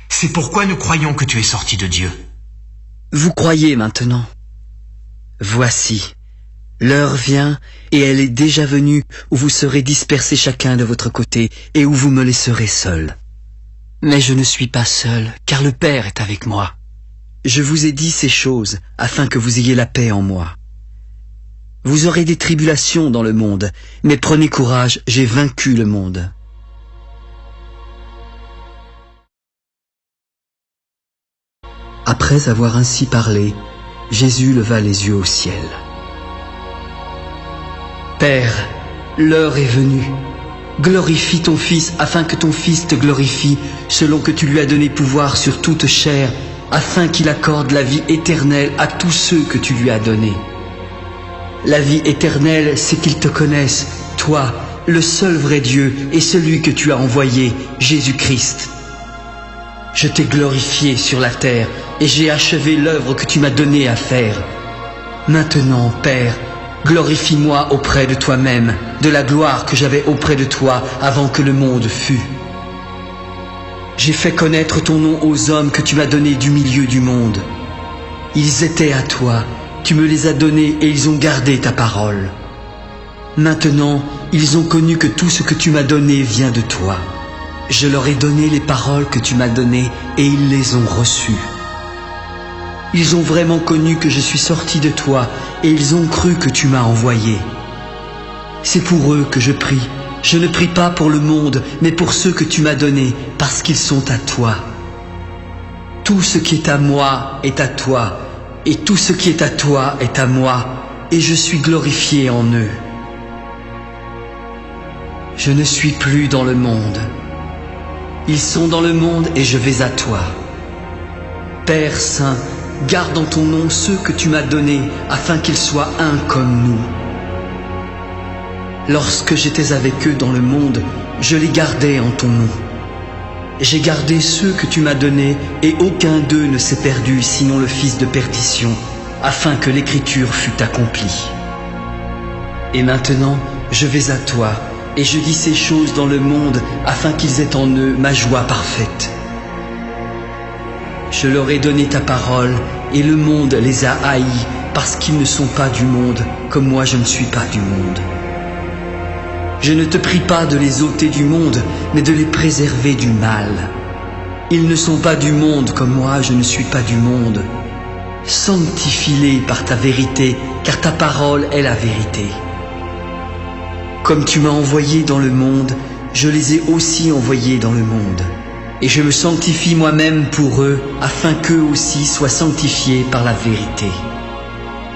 C'est pourquoi nous croyons que tu es sorti de Dieu. Vous croyez maintenant. Voici, l'heure vient et elle est déjà venue où vous serez dispersés chacun de votre côté et où vous me laisserez seul. Mais je ne suis pas seul, car le Père est avec moi. Je vous ai dit ces choses afin que vous ayez la paix en moi. Vous aurez des tribulations dans le monde, mais prenez courage, j'ai vaincu le monde. Après avoir ainsi parlé, Jésus leva les yeux au ciel. Père, l'heure est venue. Glorifie ton Fils afin que ton Fils te glorifie, selon que tu lui as donné pouvoir sur toute chair, afin qu'il accorde la vie éternelle à tous ceux que tu lui as donnés. La vie éternelle, c'est qu'ils te connaissent, toi, le seul vrai Dieu, et celui que tu as envoyé, Jésus-Christ. Je t'ai glorifié sur la terre, et j'ai achevé l'œuvre que tu m'as donnée à faire. Maintenant, Père, glorifie-moi auprès de toi-même, de la gloire que j'avais auprès de toi avant que le monde fût. J'ai fait connaître ton nom aux hommes que tu m'as donnés du milieu du monde. Ils étaient à toi, tu me les as donnés et ils ont gardé ta parole. Maintenant, ils ont connu que tout ce que tu m'as donné vient de toi. Je leur ai donné les paroles que tu m'as données et ils les ont reçues. Ils ont vraiment connu que je suis sorti de toi et ils ont cru que tu m'as envoyé. C'est pour eux que je prie. Je ne prie pas pour le monde, mais pour ceux que tu m'as donnés, parce qu'ils sont à toi. Tout ce qui est à moi est à toi, et tout ce qui est à toi est à moi, et je suis glorifié en eux. Je ne suis plus dans le monde. Ils sont dans le monde et je vais à toi. Père Saint, garde en ton nom ceux que tu m'as donnés, afin qu'ils soient un comme nous. Lorsque j'étais avec eux dans le monde, je les gardais en ton nom. J'ai gardé ceux que tu m'as donnés, et aucun d'eux ne s'est perdu, sinon le fils de perdition, afin que l'écriture fût accomplie. Et maintenant, je vais à toi, et je dis ces choses dans le monde, afin qu'ils aient en eux ma joie parfaite. Je leur ai donné ta parole, et le monde les a haïs, parce qu'ils ne sont pas du monde, comme moi je ne suis pas du monde. Je ne te prie pas de les ôter du monde, mais de les préserver du mal. Ils ne sont pas du monde, comme moi je ne suis pas du monde. Sanctifie-les par ta vérité, car ta parole est la vérité. Comme tu m'as envoyé dans le monde, je les ai aussi envoyés dans le monde. Et je me sanctifie moi-même pour eux, afin qu'eux aussi soient sanctifiés par la vérité.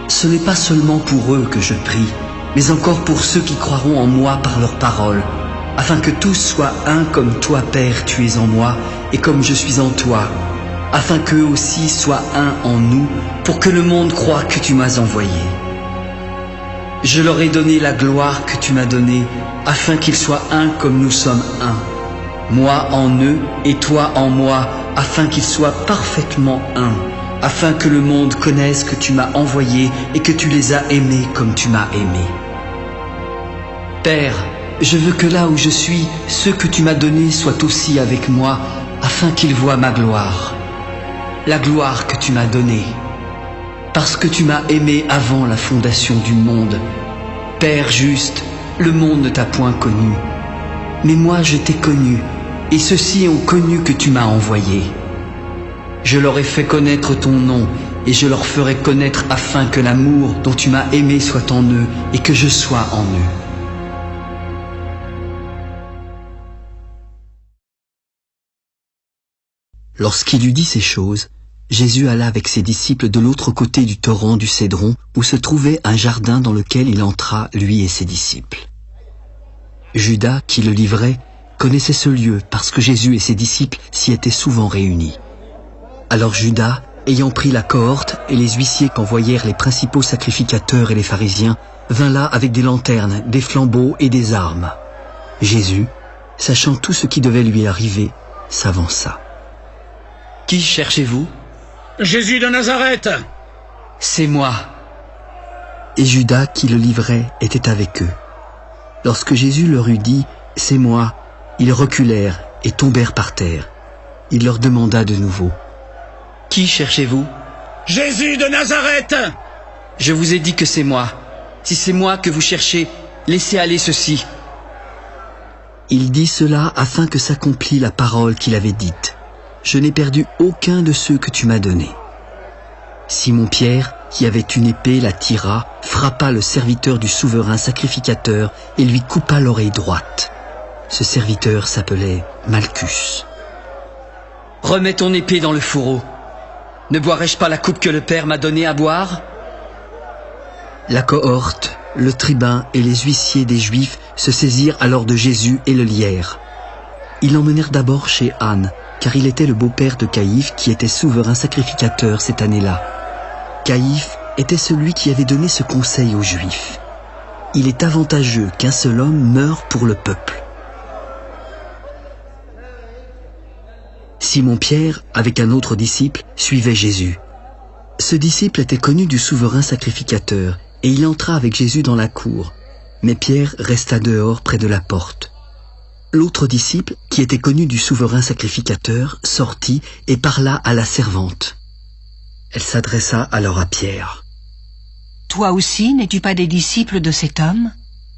Ce n'est pas seulement pour eux que je prie, mais encore pour ceux qui croiront en moi par leur parole, afin que tous soient un comme toi, Père, tu es en moi, et comme je suis en toi, afin qu'eux aussi soient un en nous, pour que le monde croie que tu m'as envoyé. Je leur ai donné la gloire que tu m'as donnée, afin qu'ils soient un comme nous sommes un. Moi en eux et toi en moi, afin qu'ils soient parfaitement un, afin que le monde connaisse que tu m'as envoyé et que tu les as aimés comme tu m'as aimé. Père, je veux que là où je suis, ceux que tu m'as donnés soient aussi avec moi, afin qu'ils voient ma gloire, la gloire que tu m'as donnée, parce que tu m'as aimé avant la fondation du monde. Père juste, le monde ne t'a point connu, mais moi je t'ai connu, et ceux-ci ont connu que tu m'as envoyé. Je leur ai fait connaître ton nom, et je leur ferai connaître afin que l'amour dont tu m'as aimé soit en eux, et que je sois en eux. Lorsqu'il eut dit ces choses, Jésus alla avec ses disciples de l'autre côté du torrent du Cédron, où se trouvait un jardin dans lequel il entra, lui et ses disciples. Judas, qui le livrait, connaissait ce lieu parce que Jésus et ses disciples s'y étaient souvent réunis. Alors Judas, ayant pris la cohorte et les huissiers qu'envoyèrent les principaux sacrificateurs et les pharisiens, vint là avec des lanternes, des flambeaux et des armes. Jésus, sachant tout ce qui devait lui arriver, s'avança. « Qui cherchez-vous » ?»« Jésus de Nazareth !»« C'est moi. » Et Judas, qui le livrait, était avec eux. Lorsque Jésus leur eut dit « C'est moi », ils reculèrent et tombèrent par terre. Il leur demanda de nouveau « Qui cherchez-vous » ?« Jésus de Nazareth !»« Je vous ai dit que c'est moi. Si c'est moi que vous cherchez, laissez aller ceci. » Il dit cela afin que s'accomplît la parole qu'il avait dite. « Je n'ai perdu aucun de ceux que tu m'as donnés. » Simon-Pierre, qui avait une épée, la tira, frappa le serviteur du souverain sacrificateur et lui coupa l'oreille droite. Ce serviteur s'appelait Malchus. « Remets ton épée dans le fourreau. Ne boirai-je pas la coupe que le Père m'a donnée à boire ?» La cohorte, le tribun et les huissiers des Juifs se saisirent alors de Jésus et le lièrent. Ils l'emmenèrent d'abord chez Anne, car il était le beau-père de Caïphe qui était souverain sacrificateur cette année-là. Caïphe était celui qui avait donné ce conseil aux Juifs. Il est avantageux qu'un seul homme meure pour le peuple. Simon-Pierre, avec un autre disciple, suivait Jésus. Ce disciple était connu du souverain sacrificateur, et il entra avec Jésus dans la cour. Mais Pierre resta dehors près de la porte. L'autre disciple, qui était connu du souverain sacrificateur, sortit et parla à la servante. Elle s'adressa alors à Pierre. « Toi aussi, n'es-tu pas des disciples de cet homme ?» ?»«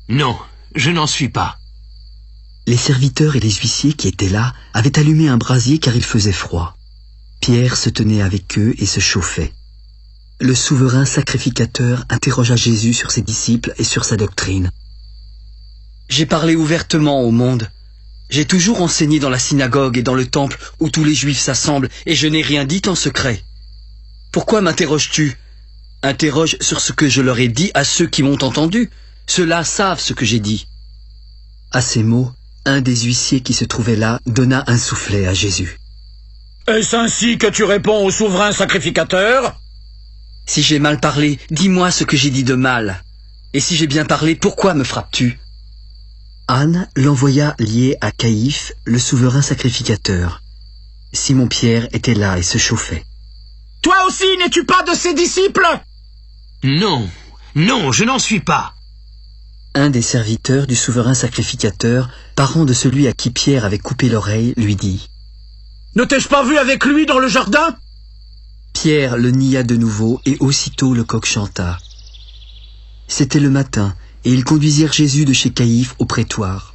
Non, je n'en suis pas. » Les serviteurs et les huissiers qui étaient là avaient allumé un brasier car il faisait froid. Pierre se tenait avec eux et se chauffait. Le souverain sacrificateur interrogea Jésus sur ses disciples et sur sa doctrine. « J'ai parlé ouvertement au monde. J'ai toujours enseigné dans la synagogue et dans le temple où tous les Juifs s'assemblent et je n'ai rien dit en secret. Pourquoi m'interroges-tu ? Interroge sur ce que je leur ai dit à ceux qui m'ont entendu. Ceux-là savent ce que j'ai dit. » À ces mots, un des huissiers qui se trouvait là donna un soufflet à Jésus. « Est-ce ainsi que tu réponds au souverain sacrificateur ?»« Si j'ai mal parlé, dis-moi ce que j'ai dit de mal. Et si j'ai bien parlé, pourquoi me frappes-tu » Anne l'envoya lié à Caïphe, le souverain sacrificateur. Simon-Pierre était là et se chauffait. « Toi aussi, n'es-tu pas de ses disciples ?»« Non, non, je n'en suis pas. » Un des serviteurs du souverain sacrificateur, parent de celui à qui Pierre avait coupé l'oreille, lui dit « Ne t'ai-je pas vu avec lui dans le jardin ?» Pierre le nia de nouveau et aussitôt le coq chanta. C'était le matin et ils conduisirent Jésus de chez Caïphe au prétoire.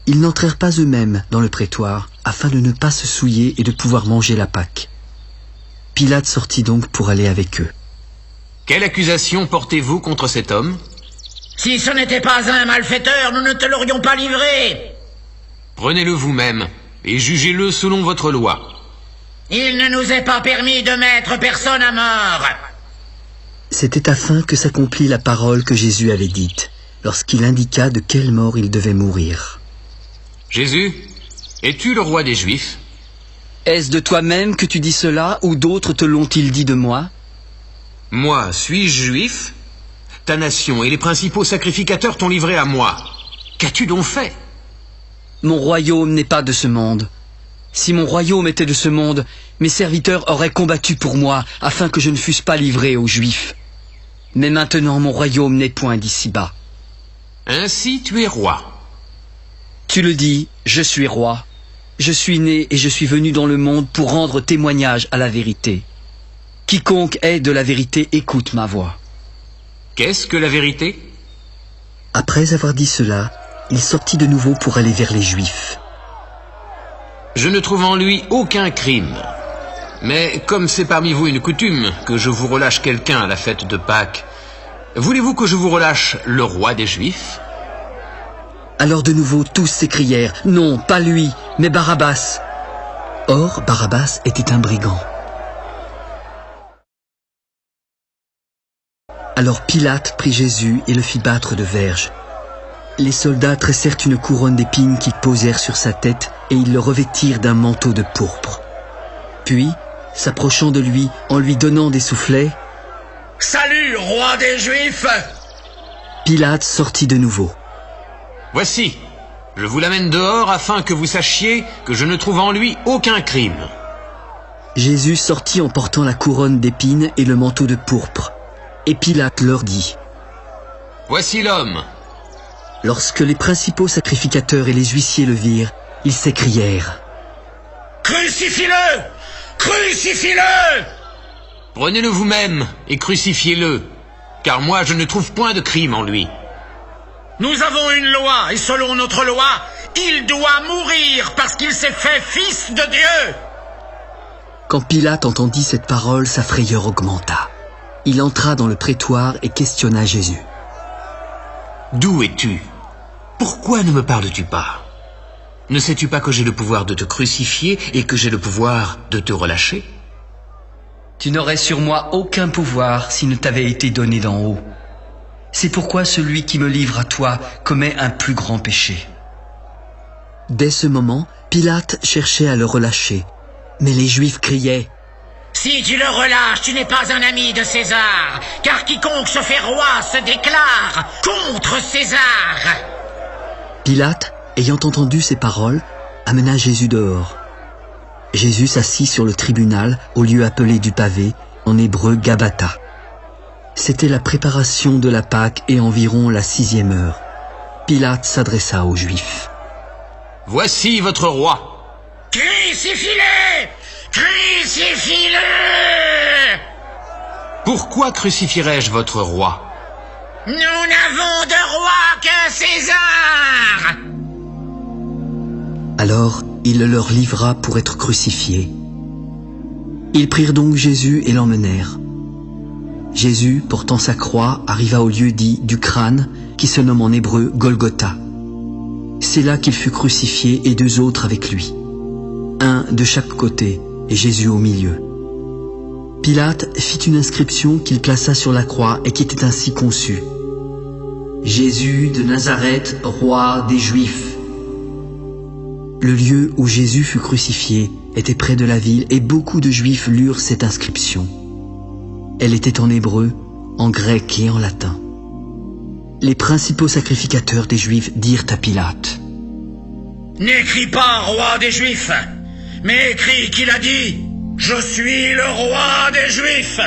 Ils n'entrèrent pas eux-mêmes dans le prétoire afin de ne pas se souiller et de pouvoir manger la Pâque. Pilate sortit donc pour aller avec eux. « Quelle accusation portez-vous contre cet homme ?»« Si ce n'était pas un malfaiteur, nous ne te l'aurions pas livré. » »« Prenez-le vous-même et jugez-le selon votre loi. » »« Il ne nous est pas permis de mettre personne à mort. » C'était afin que s'accomplît la parole que Jésus avait dite, lorsqu'il indiqua de quelle mort il devait mourir. « Jésus, es-tu le roi des Juifs ?» Est-ce de toi-même que tu dis cela, ou d'autres te l'ont-ils dit de moi ? Moi, suis-je juif ? Ta nation et les principaux sacrificateurs t'ont livré à moi. Qu'as-tu donc fait ? Mon royaume n'est pas de ce monde. Si mon royaume était de ce monde, mes serviteurs auraient combattu pour moi, afin que je ne fusse pas livré aux Juifs. Mais maintenant mon royaume n'est point d'ici-bas. Ainsi tu es roi. Tu le dis, je suis roi. Je suis né et je suis venu dans le monde pour rendre témoignage à la vérité. Quiconque est de la vérité écoute ma voix. Qu'est-ce que la vérité ? Après avoir dit cela, il sortit de nouveau pour aller vers les Juifs. Je ne trouve en lui aucun crime. Mais comme c'est parmi vous une coutume que je vous relâche quelqu'un à la fête de Pâques, voulez-vous que je vous relâche le roi des Juifs ? Alors de nouveau tous s'écrièrent, non, pas lui, mais Barabbas. Or, Barabbas était un brigand. Alors Pilate prit Jésus et le fit battre de verges. Les soldats tressèrent une couronne d'épines qu'ils posèrent sur sa tête et ils le revêtirent d'un manteau de pourpre. Puis, s'approchant de lui, en lui donnant des soufflets, « Salut, roi des Juifs !» Pilate sortit de nouveau. Voici, je vous l'amène dehors afin que vous sachiez que je ne trouve en lui aucun crime. Jésus sortit en portant la couronne d'épines et le manteau de pourpre. Et Pilate leur dit, « Voici l'homme. » Lorsque les principaux sacrificateurs et les huissiers le virent, ils s'écrièrent, « Crucifie-le ! Crucifie-le !» Prenez-le vous-même et crucifiez-le, car moi je ne trouve point de crime en lui. Nous avons une loi, et selon notre loi, il doit mourir parce qu'il s'est fait fils de Dieu. Quand Pilate entendit cette parole, sa frayeur augmenta. Il entra dans le prétoire et questionna Jésus. « D'où es-tu? Pourquoi ne me parles-tu pas? Ne sais-tu pas que j'ai le pouvoir de te crucifier et que j'ai le pouvoir de te relâcher? » Tu n'aurais sur moi aucun pouvoir s'il ne t'avait été donné d'en haut. C'est pourquoi celui qui me livre à toi commet un plus grand péché. Dès ce moment, Pilate cherchait à le relâcher, mais les Juifs criaient « Si tu le relâches, tu n'es pas un ami de César, car quiconque se fait roi se déclare contre César. » Pilate, ayant entendu ces paroles, amena Jésus dehors. Jésus s'assit sur le tribunal au lieu appelé du pavé, en hébreu Gabata. C'était la préparation de la Pâque et environ la 6e heure. Pilate s'adressa aux Juifs. « Voici votre roi. »« Crucifie-le! Crucifie-le !»« Pourquoi crucifierais-je votre roi? » ?»« Nous n'avons de roi que César !» Alors il le leur livra pour être crucifié. Ils prirent donc Jésus et l'emmenèrent. Jésus, portant sa croix, arriva au lieu dit du crâne, qui se nomme en hébreu Golgotha. C'est là qu'il fut crucifié et 2 autres avec lui, un de chaque côté et Jésus au milieu. Pilate fit une inscription qu'il plaça sur la croix et qui était ainsi conçue. Jésus de Nazareth, roi des Juifs. Le lieu où Jésus fut crucifié était près de la ville et beaucoup de Juifs lurent cette inscription. Elle était en hébreu, en grec et en latin. Les principaux sacrificateurs des Juifs dirent à Pilate : « N'écris pas roi des Juifs, mais écris qu'il a dit « Je suis le roi des Juifs !»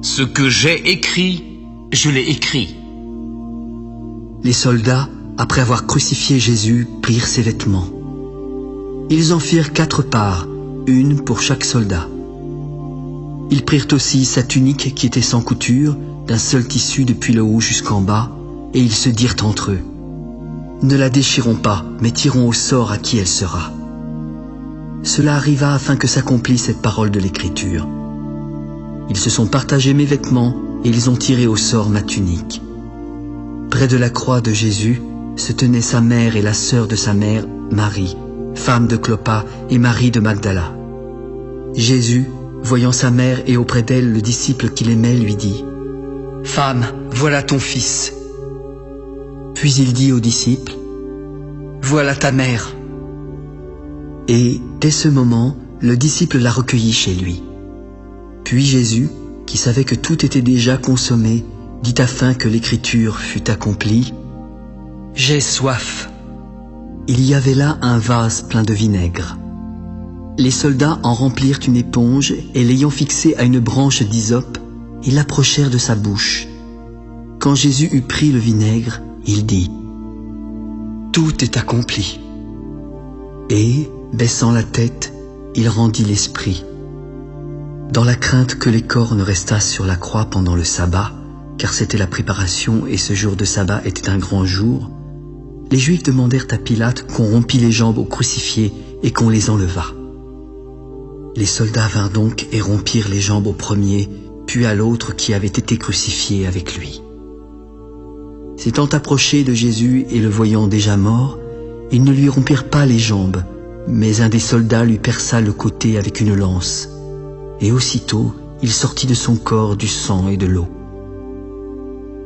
Ce que j'ai écrit, je l'ai écrit. Les soldats, après avoir crucifié Jésus, prirent ses vêtements. Ils en firent 4 parts, une pour chaque soldat. Ils prirent aussi sa tunique qui était sans couture, d'un seul tissu depuis le haut jusqu'en bas, et ils se dirent entre eux : « Ne la déchirons pas, mais tirons au sort à qui elle sera. » Cela arriva afin que s'accomplisse cette parole de l'Écriture. Ils se sont partagés mes vêtements, et ils ont tiré au sort ma tunique. Près de la croix de Jésus se tenaient sa mère et la sœur de sa mère, Marie, femme de Clopas, et Marie de Magdala. Jésus, voyant sa mère et auprès d'elle le disciple qu'il aimait, lui dit : « Femme, voilà ton fils. » Puis il dit au disciple : « Voilà ta mère. » Et, dès ce moment, le disciple la recueillit chez lui. Puis Jésus, qui savait que tout était déjà consommé, dit afin que l'Écriture fût accomplie : « J'ai soif. » Il y avait là un vase plein de vinaigre. Les soldats en remplirent une éponge et l'ayant fixée à une branche d'hysope, ils l'approchèrent de sa bouche. Quand Jésus eut pris le vinaigre, il dit : « Tout est accompli. » Et, baissant la tête, il rendit l'esprit. Dans la crainte que les corps ne restassent sur la croix pendant le sabbat, car c'était la préparation et ce jour de sabbat était un grand jour, les Juifs demandèrent à Pilate qu'on rompît les jambes aux crucifiés et qu'on les enlevât. Les soldats vinrent donc et rompirent les jambes au premier, puis à l'autre qui avait été crucifié avec lui. S'étant approchés de Jésus et le voyant déjà mort, ils ne lui rompirent pas les jambes, mais un des soldats lui perça le côté avec une lance, et aussitôt il sortit de son corps du sang et de l'eau.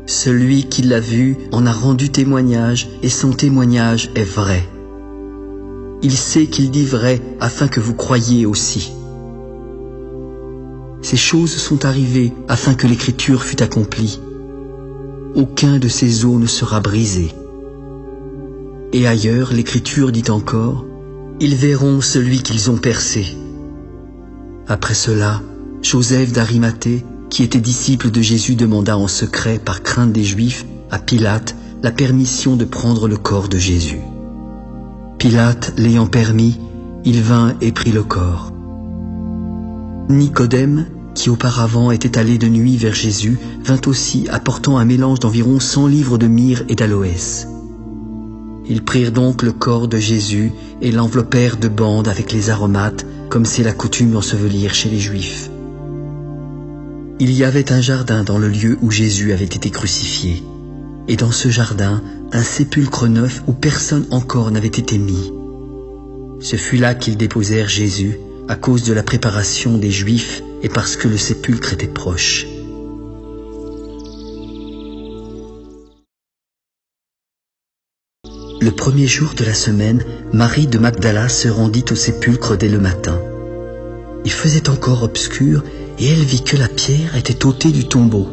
Celui qui l'a vu en a rendu témoignage, et son témoignage est vrai. Il sait qu'il dit vrai afin que vous croyiez aussi. Ces choses sont arrivées afin que l'Écriture fût accomplie. Aucun de ces os ne sera brisé. Et ailleurs, l'Écriture dit encore : ils verront celui qu'ils ont percé. Après cela, Joseph d'Arimathée, qui était disciple de Jésus, demanda en secret, par crainte des Juifs, à Pilate la permission de prendre le corps de Jésus. Pilate l'ayant permis, il vint et prit le corps. Nicodème, qui auparavant était allé de nuit vers Jésus, vint aussi apportant un mélange d'environ 100 livres de myrrhe et d'aloès. Ils prirent donc le corps de Jésus et l'enveloppèrent de bandes avec les aromates, comme c'est la coutume d'ensevelir chez les Juifs. Il y avait un jardin dans le lieu où Jésus avait été crucifié, et dans ce jardin, un sépulcre neuf où personne encore n'avait été mis. Ce fut là qu'ils déposèrent Jésus, à cause de la préparation des Juifs et parce que le sépulcre était proche. Le premier jour de la semaine, Marie de Magdala se rendit au sépulcre dès le matin. Il faisait encore obscur et elle vit que la pierre était ôtée du tombeau.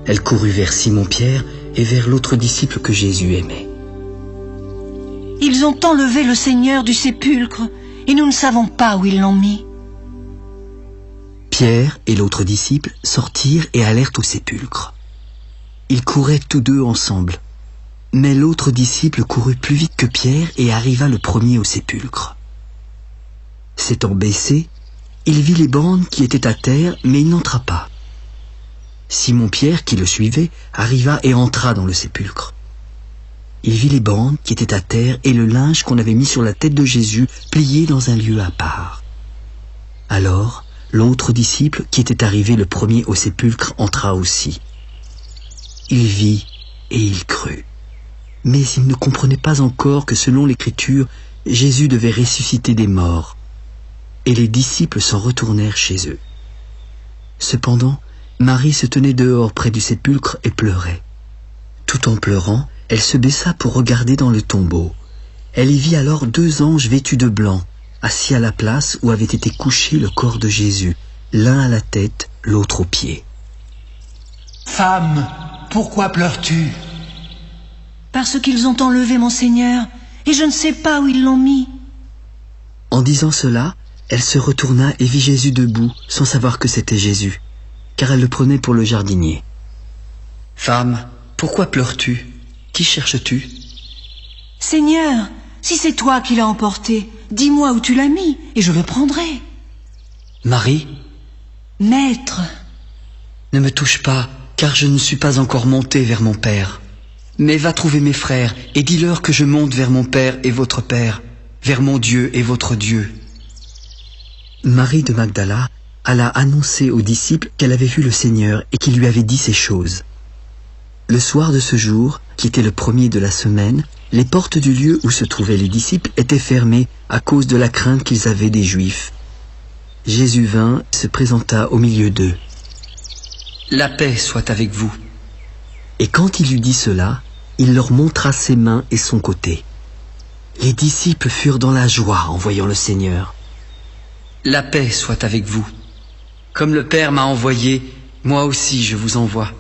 Elle courut vers Simon-Pierre et vers l'autre disciple que Jésus aimait. « Ils ont enlevé le Seigneur du sépulcre et nous ne savons pas où ils l'ont mis. » Pierre et l'autre disciple sortirent et allèrent au sépulcre. Ils couraient tous deux ensemble. Mais l'autre disciple courut plus vite que Pierre et arriva le premier au sépulcre. S'étant baissé, il vit les bandes qui étaient à terre, mais il n'entra pas. Simon-Pierre, qui le suivait, arriva et entra dans le sépulcre. Il vit les bandes qui étaient à terre et le linge qu'on avait mis sur la tête de Jésus plié dans un lieu à part. Alors, l'autre disciple, qui était arrivé le premier au sépulcre, entra aussi. Il vit et il crut. Mais il ne comprenait pas encore que selon l'Écriture, Jésus devait ressusciter des morts. Et les disciples s'en retournèrent chez eux. Cependant, Marie se tenait dehors près du sépulcre et pleurait. Tout en pleurant, elle se baissa pour regarder dans le tombeau. Elle y vit alors 2 anges vêtus de blanc, assis à la place où avait été couché le corps de Jésus, l'un à la tête, l'autre aux pieds. « Femme, pourquoi pleures-tu » ? « Parce qu'ils ont enlevé mon Seigneur et je ne sais pas où ils l'ont mis. » En disant cela, elle se retourna et vit Jésus debout, sans savoir que c'était Jésus, car elle le prenait pour le jardinier. « Femme, pourquoi pleures-tu ? Qui cherches-tu » ? « Seigneur, si c'est toi qui l'as emporté, dis-moi où tu l'as mis et je le prendrai. »« Marie ?»« Maître !»« Ne me touche pas, car je ne suis pas encore monté vers mon Père. Mais va trouver mes frères et dis-leur que je monte vers mon Père et votre Père, vers mon Dieu et votre Dieu. » Marie de Magdala alla annoncer aux disciples qu'elle avait vu le Seigneur et qu'il lui avait dit ces choses. Le soir de ce jour, qui était le premier de la semaine, les portes du lieu où se trouvaient les disciples étaient fermées à cause de la crainte qu'ils avaient des Juifs. Jésus vint, se présenta au milieu d'eux. « La paix soit avec vous. » Et quand il eut dit cela, il leur montra ses mains et son côté. Les disciples furent dans la joie en voyant le Seigneur. « La paix soit avec vous. Comme le Père m'a envoyé, moi aussi je vous envoie. »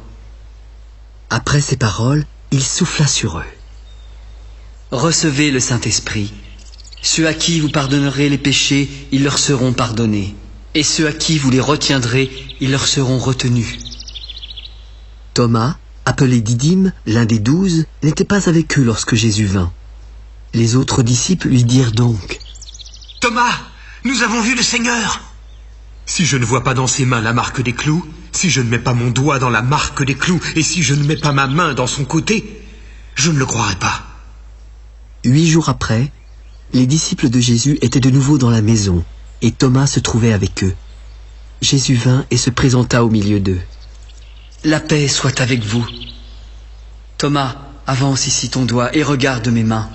Après ces paroles, il souffla sur eux. « Recevez le Saint-Esprit. Ceux à qui vous pardonnerez les péchés, ils leur seront pardonnés. Et ceux à qui vous les retiendrez, ils leur seront retenus. » Thomas, appelé Didyme, l'un des 12, n'était pas avec eux lorsque Jésus vint. Les autres disciples lui dirent donc : « Thomas, nous avons vu le Seigneur !» « Si je ne vois pas dans ses mains la marque des clous, si je ne mets pas mon doigt dans la marque des clous, et si je ne mets pas ma main dans son côté, je ne le croirai pas. » 8 jours après, les disciples de Jésus étaient de nouveau dans la maison, et Thomas se trouvait avec eux. Jésus vint et se présenta au milieu d'eux. « La paix soit avec vous. Thomas, avance ici ton doigt et regarde mes mains.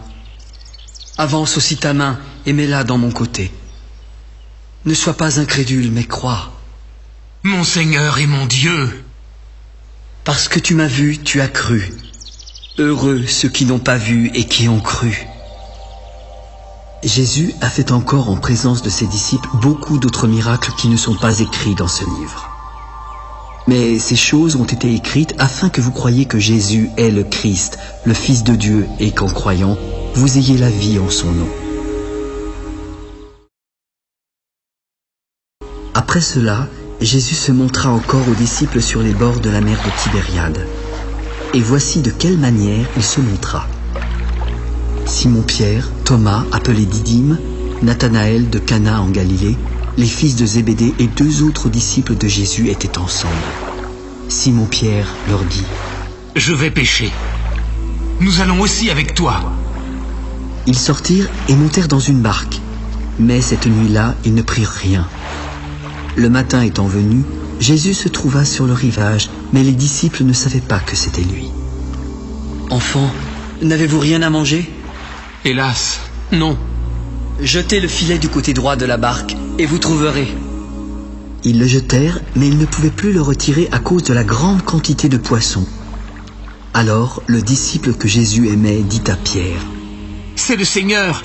Avance aussi ta main et mets-la dans mon côté. Ne sois pas incrédule, mais crois. » « Mon Seigneur et mon Dieu !» Parce que tu m'as vu, tu as cru. Heureux ceux qui n'ont pas vu et qui ont cru. Jésus a fait encore en présence de ses disciples beaucoup d'autres miracles qui ne sont pas écrits dans ce livre. Mais ces choses ont été écrites afin que vous croyiez que Jésus est le Christ, le Fils de Dieu, et qu'en croyant, vous ayez la vie en son nom. Après cela, Jésus se montra encore aux disciples sur les bords de la mer de Tibériade. Et voici de quelle manière il se montra. Simon-Pierre, Thomas, appelé Didyme, Nathanaël de Cana en Galilée, les fils de Zébédée et 2 autres disciples de Jésus étaient ensemble. Simon-Pierre leur dit : « Je vais pêcher. Nous allons aussi avec toi. » Ils sortirent et montèrent dans une barque. Mais cette nuit-là, ils ne prirent rien. Le matin étant venu, Jésus se trouva sur le rivage, mais les disciples ne savaient pas que c'était lui. « Enfants, n'avez-vous rien à manger ? Hélas, non. » Jetez le filet du côté droit de la barque, et vous trouverez. Ils le jetèrent, mais ils ne pouvaient plus le retirer à cause de la grande quantité de poissons. Alors, le disciple que Jésus aimait dit à Pierre, « C'est le Seigneur !»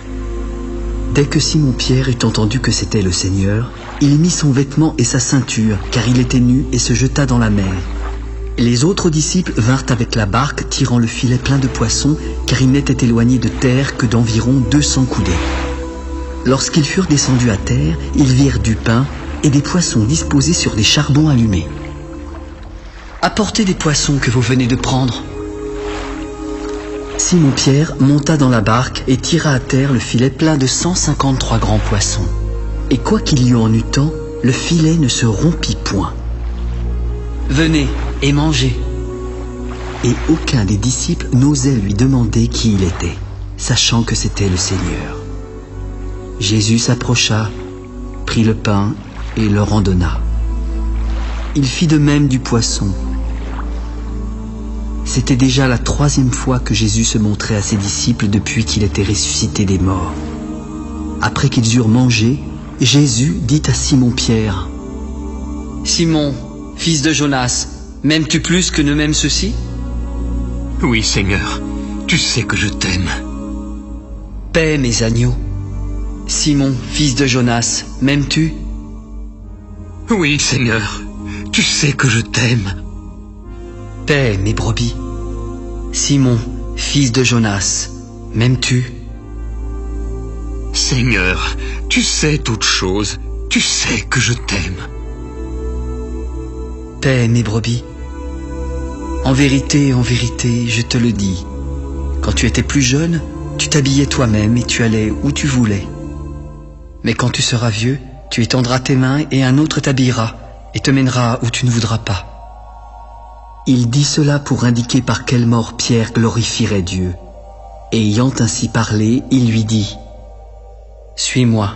Dès que Simon-Pierre eut entendu que c'était le Seigneur, il mit son vêtement et sa ceinture, car il était nu, et se jeta dans la mer. Les autres disciples vinrent avec la barque, tirant le filet plein de poissons, car ils n'étaient éloignés de terre que d'environ 200 coudées. Lorsqu'ils furent descendus à terre, ils virent du pain et des poissons disposés sur des charbons allumés. « Apportez des poissons que vous venez de prendre. » Simon-Pierre monta dans la barque et tira à terre le filet plein de 153 grands poissons. Et quoi qu'il y eût en eût tant, le filet ne se rompit point. « Venez et mangez. » Et aucun des disciples n'osait lui demander qui il était, sachant que c'était le Seigneur. Jésus s'approcha, prit le pain et leur en donna. Il fit de même du poisson. C'était déjà la 3e fois que Jésus se montrait à ses disciples depuis qu'il était ressuscité des morts. Après qu'ils eurent mangé, Jésus dit à Simon-Pierre, « Simon, fils de Jonas, m'aimes-tu plus que ne m'aiment ceux-ci ? » ?»« Oui, Seigneur, tu sais que je t'aime. » »« Paix, mes agneaux. Simon, fils de Jonas, m'aimes-tu ? » »« Oui, Seigneur, tu sais que je t'aime. » »« Paix, mes brebis. Simon, fils de Jonas, m'aimes-tu ? » »« Seigneur, tu sais toutes choses, tu sais que je t'aime. » »« Paix, mes brebis. En vérité, je te le dis, quand tu étais plus jeune, tu t'habillais toi-même et tu allais où tu voulais. Mais quand tu seras vieux, tu étendras tes mains et un autre t'habillera et te mènera où tu ne voudras pas. » Il dit cela pour indiquer par quelle mort Pierre glorifierait Dieu. Et ayant ainsi parlé, il lui dit, « Suis-moi. »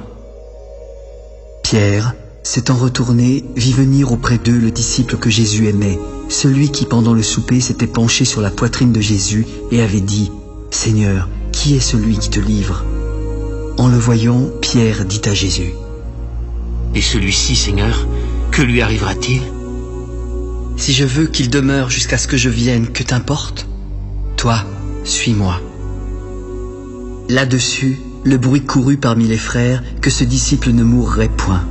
Pierre, s'étant retourné, vit venir auprès d'eux le disciple que Jésus aimait, celui qui pendant le souper s'était penché sur la poitrine de Jésus et avait dit, « Seigneur, qui est celui qui te livre ?» En le voyant, Pierre dit à Jésus, « Et celui-ci, Seigneur, que lui arrivera-t-il ? » ?»« Si je veux qu'il demeure jusqu'à ce que je vienne, que t'importe ? Toi, suis-moi. » Là-dessus, le bruit courut parmi les frères que ce disciple ne mourrait point.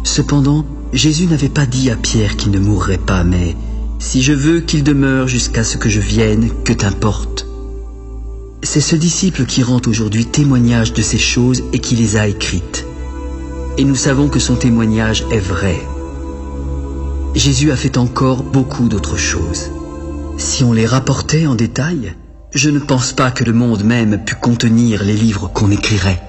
Cependant, Jésus n'avait pas dit à Pierre qu'il ne mourrait pas, mais « Si je veux qu'il demeure jusqu'à ce que je vienne, que t'importe ?» C'est ce disciple qui rend aujourd'hui témoignage de ces choses et qui les a écrites. Et nous savons que son témoignage est vrai. Jésus a fait encore beaucoup d'autres choses. Si on les rapportait en détail, je ne pense pas que le monde même pût contenir les livres qu'on écrirait.